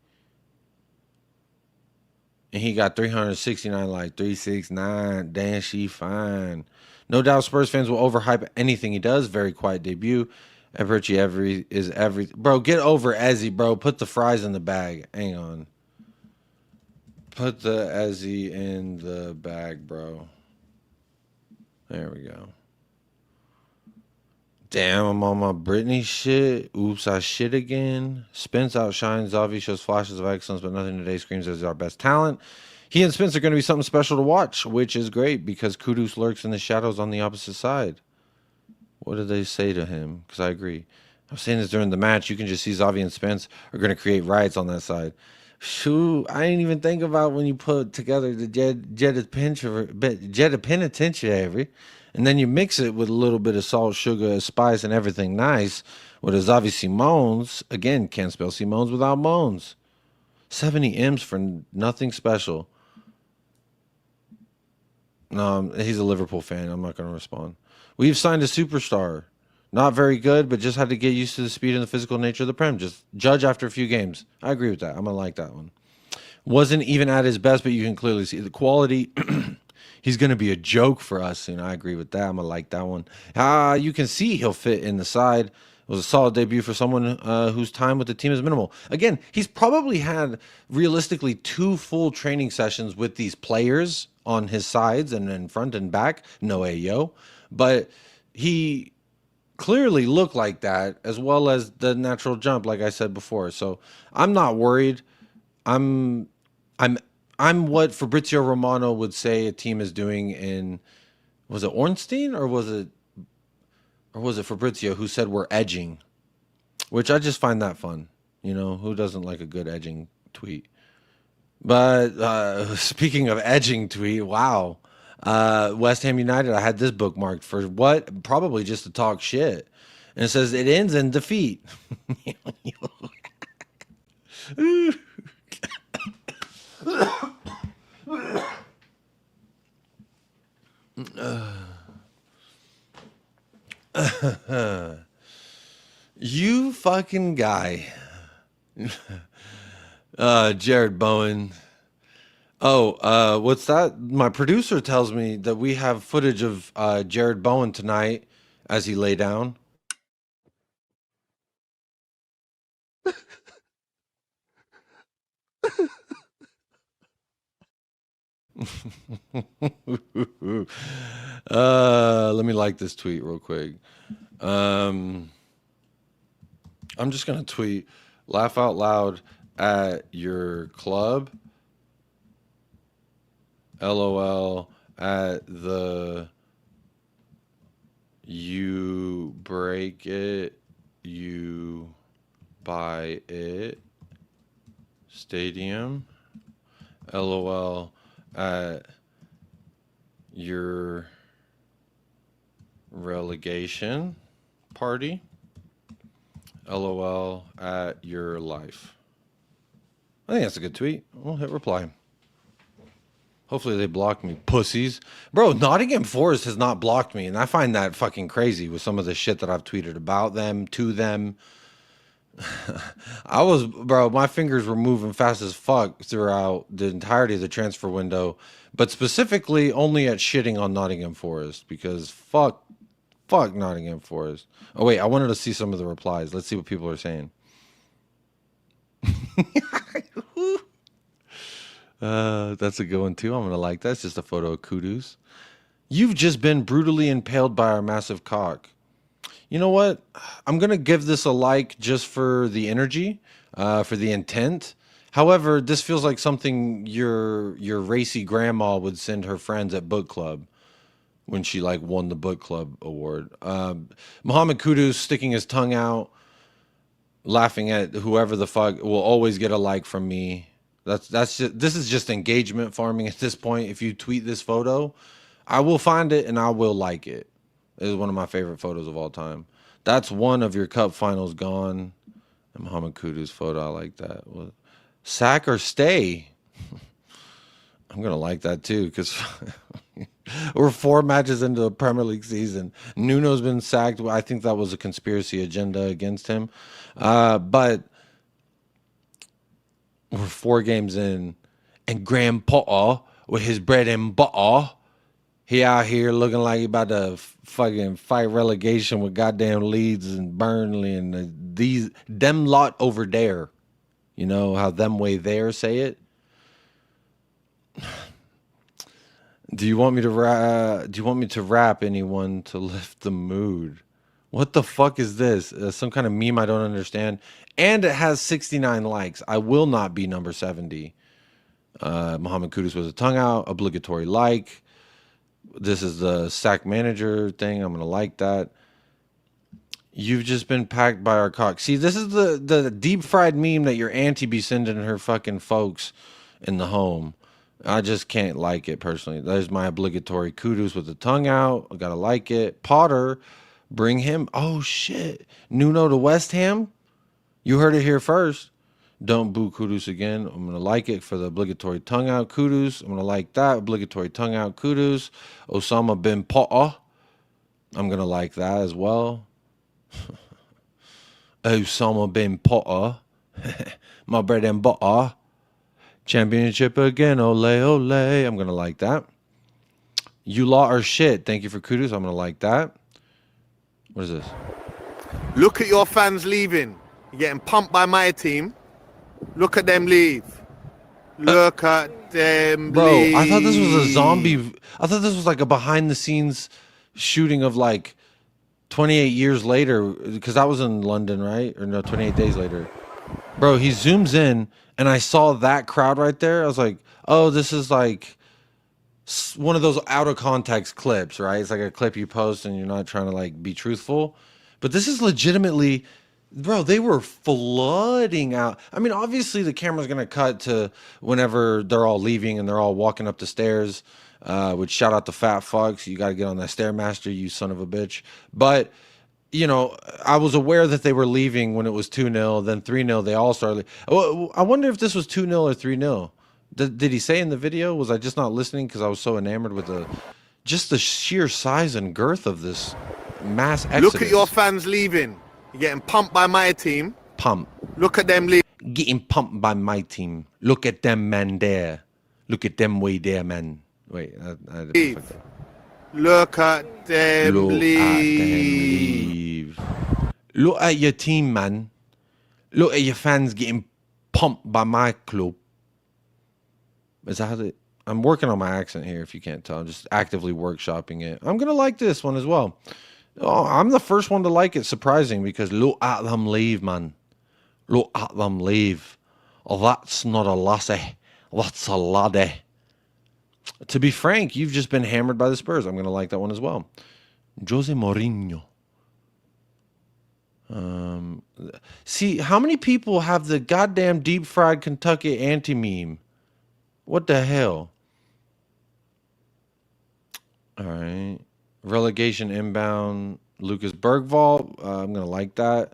And he got 369 likes. 369. Damn, she fine. No doubt Spurs fans will overhype anything he does. Very quiet debut. Every bro, get over Ezzy, bro. Put the fries in the bag. Hang on. Put the Ezzy in the bag, bro. There we go. Damn, I'm on my Britney shit. Oops, I shit again. Spence outshines Xavi, shows flashes of excellence, but nothing today screams as our best talent. He and Spence are going to be something special to watch, which is great because Kudus lurks in the shadows on the opposite side. What did they say to him? Because I agree. I was saying this during the match. You can just see Xavi and Spence are going to create riots on that side. Shoot, I didn't even think about when you put together the Djed penitentiary, and then you mix it with a little bit of salt, sugar, spice, and everything nice with a Xavi Simons. Again, can't spell Simons without moans. 70 M's for nothing special. No, he's a Liverpool fan. I'm not going to respond. We've signed a superstar. Not very good, but just had to get used to the speed and the physical nature of the Prem. Just judge after a few games. I agree with that. I'm going to like that one. Wasn't even at his best, but you can clearly see the quality. He's going to be a joke for us. I agree with that. I'm going to like that one. You can see he'll fit in the side. It was a solid debut for someone whose time with the team is minimal. Again, he's probably had realistically 2 full training sessions with these players on his sides and in front and back. No Ayo. But he clearly looked like that, as well as the natural jump, like I said before. So I'm not worried. I'm what Fabrizio Romano would say a team is doing in, was it Ornstein or was it Fabrizio who said we're edging, which I just find that fun. Who doesn't like a good edging tweet? But speaking of edging tweet, wow. West Ham United, I had this bookmarked for what? Probably just to talk shit. And it says it ends in defeat. You fucking guy. Jared Bowen. Oh, what's that? My producer tells me that we have footage of Jared Bowen tonight as he lay down. Let me like this tweet real quick. I'm just gonna tweet, laugh out loud at your club. LOL at the you break it, you buy it stadium. LOL at your relegation party. LOL at your life. I think that's a good tweet. We'll hit reply. Hopefully they block me, pussies. Bro, Nottingham Forest has not blocked me, and I find that fucking crazy with some of the shit that I've tweeted about them, to them. Bro, my fingers were moving fast as fuck throughout the entirety of the transfer window, but specifically only at shitting on Nottingham Forest because fuck Nottingham Forest. Oh wait, I wanted to see some of the replies. Let's see what people are saying. That's a good one too. I'm gonna like that. It's just a photo of Kudus. You've just been brutally impaled by our massive cock. You know what? I'm gonna give this a like just for the energy, for the intent. However, this feels like something your racy grandma would send her friends at book club when she like won the book club award. Muhammad Kudus sticking his tongue out, laughing at whoever the fuck will always get a like from me. That's just, this is just engagement farming at this point. If you tweet this photo, I will find it and I will like it. It is one of my favorite photos of all time. That's one of your cup finals gone. And Muhammad Kudus photo, I like that. Sack or stay? I'm going to like that too because we're 4 matches into the Premier League season. Nuno's been sacked. I think that was a conspiracy agenda against him. But we're 4 games in and Graham Potter with his bread and butter, he out here looking like he about to fucking fight relegation with goddamn Leeds and Burnley and them lot over there. You know how them way there say it? Do you want me to rap anyone to lift the mood? What the fuck is this? Some kind of meme I don't understand. And it has 69 likes. I will not be number 70. Muhammad Kudus was a tongue out, obligatory like. This is the sack manager thing. I'm going to like that. You've just been packed by our cock. See, this is the deep fried meme that your auntie be sending her fucking folks in the home. I just can't like it personally. There's my obligatory Kudus with the tongue out. I got to like it. Potter, bring him. Oh, shit. Nuno to West Ham? You heard it here first. Don't boo Kudus again. I'm going to like it for the obligatory tongue out Kudus. I'm going to like that. Obligatory tongue out Kudus. Osama bin Potter. I'm going to like that as well. Osama bin Potter. My bread and butter. Championship again. Ole, ole. I'm going to like that. You lot are shit. Thank you for Kudus. I'm going to like that. What is this? Look at your fans leaving. You're getting pumped by my team. Look at them leave. Look at them leave. Bro, I thought this was a zombie. I thought this was like a behind the scenes shooting of like 28 years later. Because that was in London, right? Or no, 28 days later. Bro, he zooms in and I saw that crowd right there. I was like, oh, this is like one of those out of context clips, right? It's like a clip you post and you're not trying to like be truthful. But this is legitimately... Bro, they were flooding out. I mean, obviously the camera's going to cut to whenever they're all leaving and they're all walking up the stairs, which shout out to fat fucks. You got to get on that Stairmaster, you son of a bitch. But, you know, I was aware that they were leaving when it was 2-0, then 3-0. They all started. I wonder if this was 2-0 or 3-0. Did he say in the video? Was I just not listening because I was so enamored with just the sheer size and girth of this mass exodus? Look at your fans leaving. You're getting pumped by my team. Pump. Look at them leave. Getting pumped by my team. Look at them man there. Look at them way there, man. Wait. Leave. Look at them leave. Look at your team, man. Look at your fans getting pumped by my club. Is that how they... I'm working on my accent here, if you can't tell. I'm just actively workshopping it. I'm going to like this one as well. Oh, I'm the first one to like it, surprising, because look at them leave, man. Look at them leave. Oh, that's not a lassie. That's a laddie. To be frank, you've just been hammered by the Spurs. I'm going to like that one as well. Jose Mourinho. See, how many people have the goddamn deep-fried Kentucky anti-meme? What the hell? All right. Relegation inbound, Lucas Bergvall. I'm going to like that.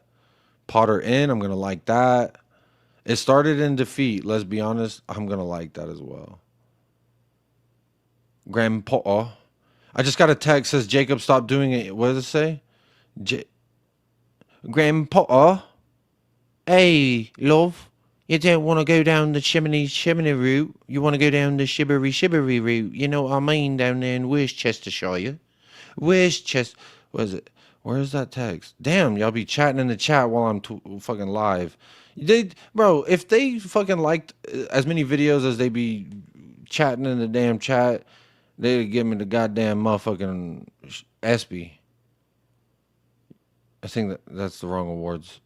Potter in. I'm going to like that. It started in defeat. Let's be honest. I'm going to like that as well. Grandpa. I just got a text says Jacob stop doing it. What does it say? Grandpa. Hey, love, you don't want to go down the chimney route. You want to go down the shibbery route. You know what I mean, down there in Worcestershire. Worcester. What is it? Where's that text? Damn, y'all be chatting in the chat while I'm fucking live. Bro, if they fucking liked as many videos as they be chatting in the damn chat, they'd give me the goddamn motherfucking ESPY. I think that's the wrong awards.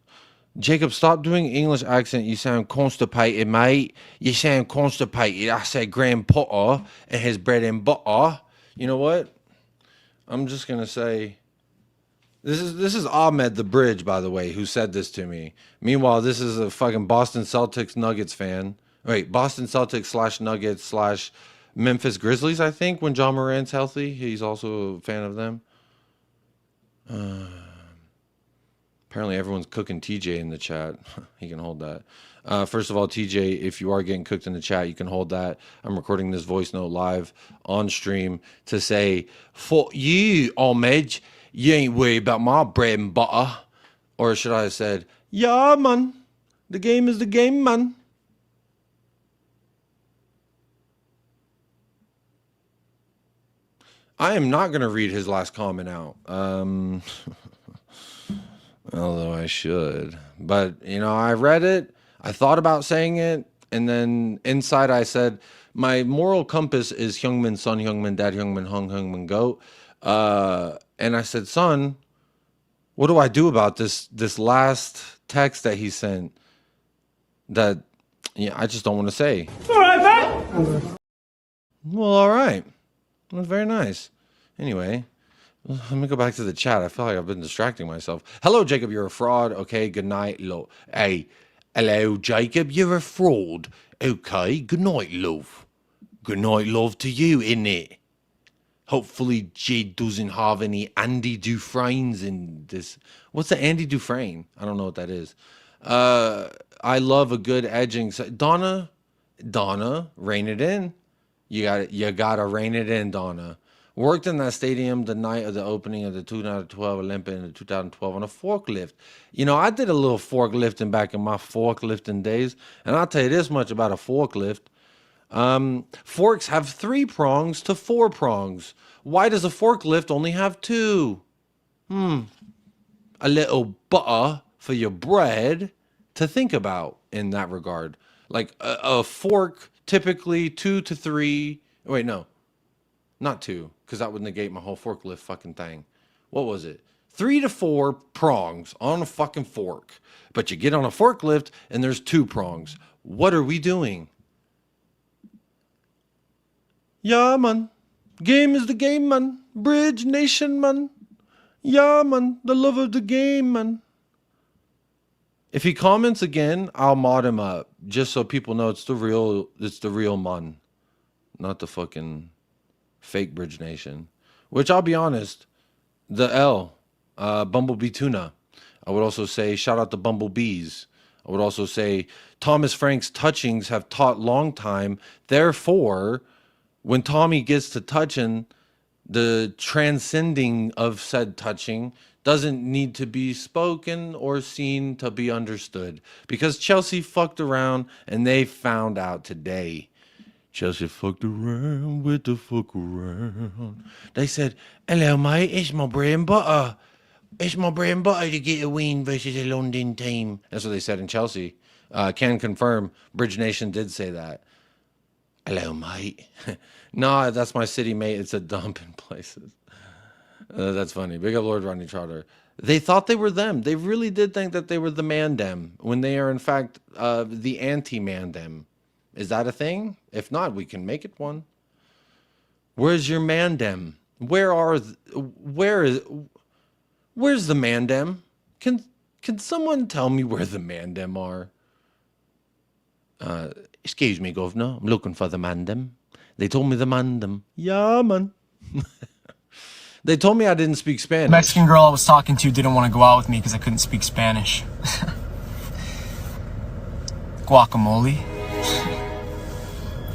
Jacob, stop doing English accent. You sound constipated, mate. You sound constipated. I said Graham Potter and his bread and butter. You know what? I'm just gonna say this is Ahmed the Bridge, by the way, who said this to me. Meanwhile, this is a fucking Boston Celtics Nuggets fan. Wait, Boston Celtics / Nuggets / Memphis Grizzlies, I think, when John Morant's healthy. He's also a fan of them. Apparently everyone's cooking TJ in the chat. He can hold that. First of all, TJ, if you are getting cooked in the chat, you can hold that. I'm recording this voice note live on stream to say, fuck you, Ahmed. You ain't worried about my bread and butter. Or should I have said, yeah, man. The game is the game, man. I am not going to read his last comment out. Although I should. But, you know, I read it. I thought about saying it. And then inside I said, my moral compass is Heung-min, son, Heung-min, dad, Heung-min, Hung, Heung-min, goat. And I said, son, what do I do about this last text that he sent that, yeah, I just don't want to say. All right, man. Well, all right. That was very nice. Anyway. Let me go back to the chat. I feel like I've been distracting myself. Hello, Jacob. You're a fraud. Okay. Good night. Hey, hello, Jacob. You're a fraud. Okay. Good night, love. Good night, love to you, innit? Hopefully, Djed doesn't have any Andy Dufresne's in this. What's the Andy Dufresne? I don't know what that is. I love a good edging. Donna, rein it in. You gotta rein it in, Donna. Worked in that stadium the night of the opening of the 2012 Olympic in 2012 on a forklift. You know, I did a little forklifting back in my forklifting days. And I'll tell you this much about a forklift. Forks have 3 prongs to 4 prongs. Why does a forklift only have 2? A little butter for your bread to think about in that regard. Like a fork, typically 2 to 3. Wait, no. Not 2, because that would negate my whole forklift fucking thing. What was it? 3 to 4 prongs on a fucking fork. But you get on a forklift and there's 2 prongs. What are we doing? Yeah, man. Game is the game, man. Bridge nation, man. Yeah, man. The love of the game, man. If he comments again, I'll mod him up. Just so people know it's the real man. Not the fucking fake Bridge Nation, which I'll be honest, the L, Bumblebee Tuna. I would also say shout out to Bumblebees. I would also say Thomas Frank's touchings have taught long time. Therefore, when Tommy gets to touching, the transcending of said touching doesn't need to be spoken or seen to be understood, because Chelsea fucked around and they found out today. Chelsea fucked around with the fuck around. They said, hello, mate, it's my bread and butter. It's my bread and butter to get a win versus a London team. That's what they said in Chelsea. Can confirm, Bridge Nation did say that. Hello, mate. Nah, that's my city, mate. It's a dump in places. That's funny. Big up Lord Rodney Trotter. They thought they were them. They really did think that they were the man-dem, when they are, in fact, the anti-man-dem. Is that a thing? If not, we can make it one. Where's your mandem? Where's the mandem? Can someone tell me where the mandem are? Excuse me, governor. I'm looking for the mandem. They told me the mandem. Yeah, man. They told me I didn't speak Spanish. The Mexican girl I was talking to didn't want to go out with me because I couldn't speak Spanish. Guacamole.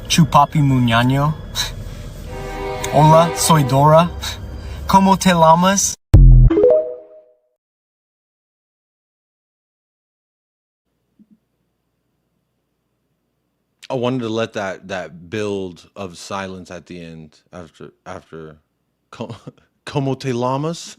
Chupapi muñaño. Hola, soy Dora. ¿Cómo te llamas? I wanted to let that build of silence at the end after Como te llamas?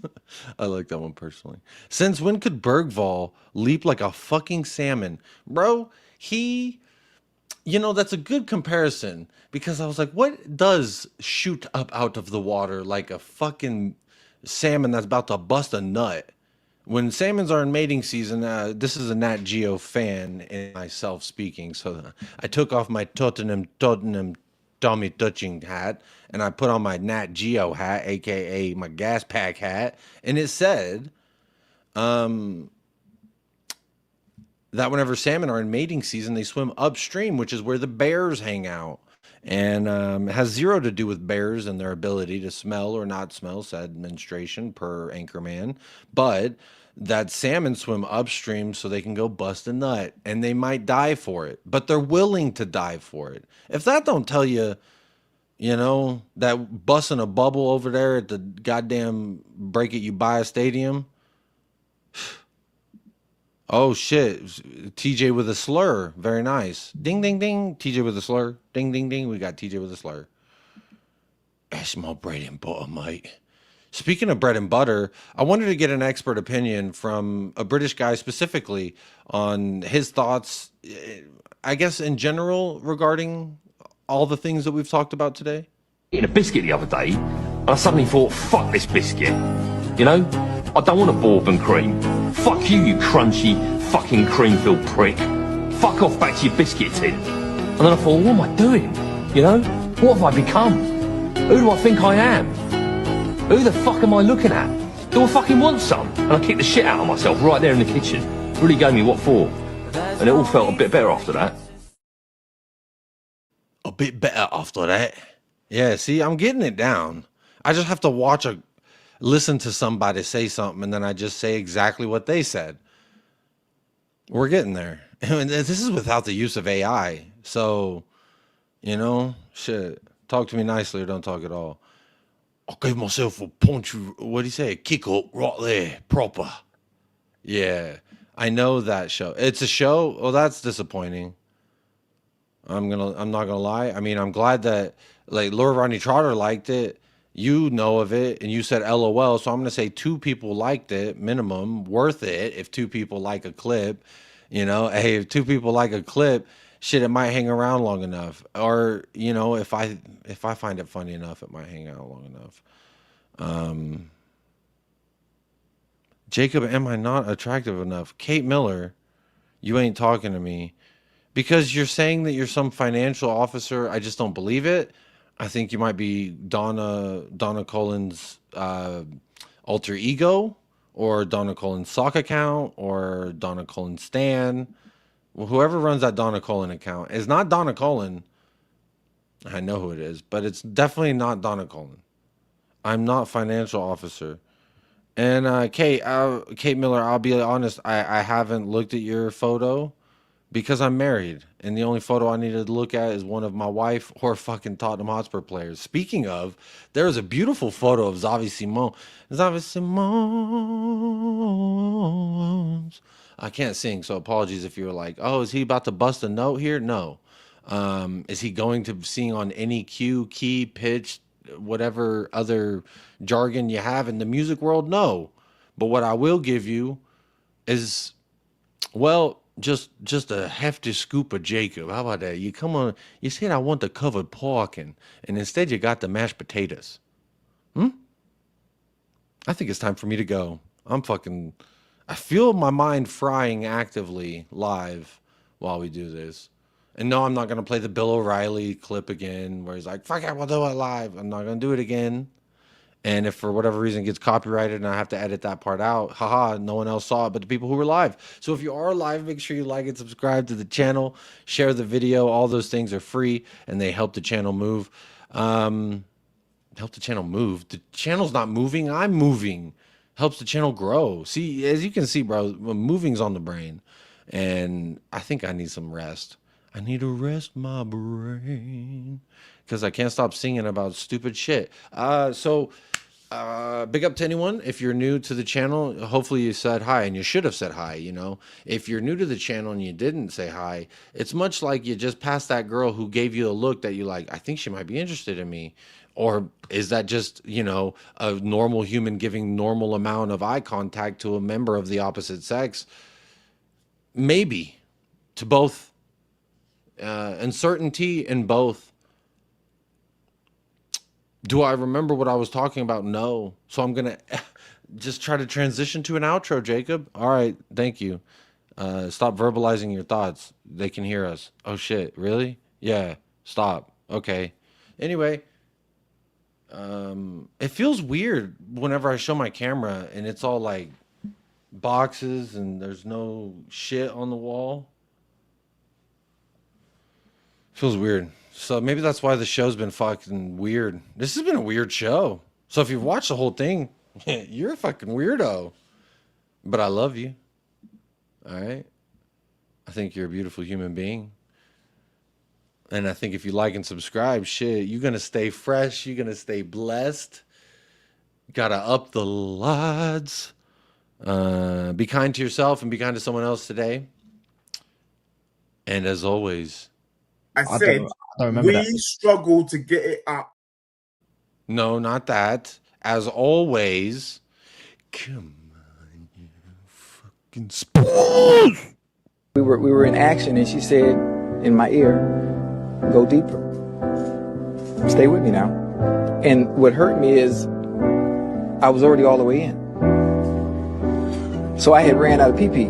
I like that one personally. Since when could Bergvall leap like a fucking salmon? Bro, that's a good comparison because I was like, what does shoot up out of the water like a fucking salmon that's about to bust a nut? When salmons are in mating season, this is a Nat Geo fan in myself speaking, so I took off my Tottenham Tommy touching hat and I put on my Nat Geo hat, aka my gas pack hat, and it said that whenever salmon are in mating season, they swim upstream, which is where the bears hang out. And it has zero to do with bears and their ability to smell or not smell said menstruation per Anchorman, but that salmon swim upstream so they can go bust a nut, and they might die for it, but they're willing to die for it. If that don't tell you, that busting a bubble over there at the goddamn Break It You Buy a Stadium. Oh shit, TJ with a slur. Very nice. Ding, ding, ding. TJ with a slur. Ding, ding, ding. We got TJ with a slur. That's my bread and butter, mate. Speaking of bread and butter, I wanted to get an expert opinion from a British guy specifically on his thoughts, I guess, in general regarding all the things that we've talked about today. Eating a biscuit the other day, and I suddenly thought, fuck this biscuit. I don't want a bourbon cream. Fuck you crunchy fucking cream-filled prick. Fuck off back to your biscuit tin. And then I thought, what am I doing? What have I become? Who do I think I am? Who the fuck am I looking at? Do I fucking want some? And I kicked the shit out of myself right there in the kitchen. Really gave me what for. And it all felt a bit better after that. A bit better after that? Yeah, see, I'm getting it down. I just have to listen to somebody say something, and then I just say exactly what they said. We're getting there. And this is without the use of AI. So, shit. Talk to me nicely or don't talk at all. I gave myself a punch. What do you say? A kick up right there, proper. Yeah, I know that show. It's a show. Well, that's disappointing. I'm not gonna lie. I mean, I'm glad that Laura Rodney Trotter liked it. You know of it, and you said LOL. So I'm gonna say 2 people liked it minimum. Worth it if 2 people like a clip. Hey, if 2 people like a clip, shit, it might hang around long enough. Or, if I find it funny enough, it might hang out long enough. Jacob, am I not attractive enough? Kate Miller, you ain't talking to me. Because you're saying that you're some financial officer, I just don't believe it. I think you might be Donna Colin's alter ego, or Donna Colin's sock account, or Donna Colin Stan. Well, whoever runs that Donna Colin account is not Donna Colin. I know who it is, but it's definitely not Donna Colin. I'm not financial officer. And Kate Miller, I'll be honest, I haven't looked at your photo because I'm married, and the only photo I needed to look at is one of my wife or fucking Tottenham Hotspur players. Speaking of, there was a beautiful photo of Xavi Simon. Xavi Simons. I can't sing, so apologies if you were like, oh, is he about to bust a note here? No. Is he going to sing on any cue, key, pitch, whatever other jargon you have in the music world? No. But what I will give you is, well, just a hefty scoop of Jacob. How about that? You come on, you said I want the covered pork, and instead you got the mashed potatoes. I think it's time for me to go. I feel my mind frying actively live while we do this. And no, I'm not going to play the Bill O'Reilly clip again where he's like, fuck it, we'll do it live. I'm not going to do it again. And if for whatever reason it gets copyrighted and I have to edit that part out, haha, no one else saw it but the people who were live. So if you are live, make sure you like and subscribe to the channel, share the video. All those things are free and they help the channel move. Help the channel move. The channel's not moving, I'm moving. Helps the channel grow. See, as you can see, bro, moving's on the brain. And I think I need some rest. I need to rest my brain because I can't stop singing about stupid shit. So Big up to anyone. If you're new to the channel, hopefully you said hi, and you should have said hi, you know. If you're new to the channel and you didn't say hi, it's much like you just passed that girl who gave you a look that you like, I think she might be interested in me. Or is that just, you know, a normal human giving normal amount of eye contact to a member of the opposite sex? Maybe. To both. Uncertainty in both. Do I remember what I was talking about? No. So I'm going to just try to transition to an outro, Jacob. All right. Thank you. Stop verbalizing your thoughts. They can hear us. Oh, shit. Really? Yeah. Stop. Okay. Anyway, it feels weird whenever I show my camera and it's all like boxes and there's no shit on the wall. Feels weird. So maybe that's why the show's been fucking weird. This has been a weird show. So if you've watched the whole thing, you're a fucking weirdo. But I love you. All right? I think you're a beautiful human being. And I think if you like and subscribe, shit, you're going to stay fresh. You're going to stay blessed. Got to up the odds. Be kind to yourself and be kind to someone else today. And as always... I said, we struggle to get it up. No, not that. As always, come on, you fucking spools. We were in action, and she said in my ear, go deeper. Stay with me now. And what hurt me is I was already all the way in. So I had ran out of pee-pee.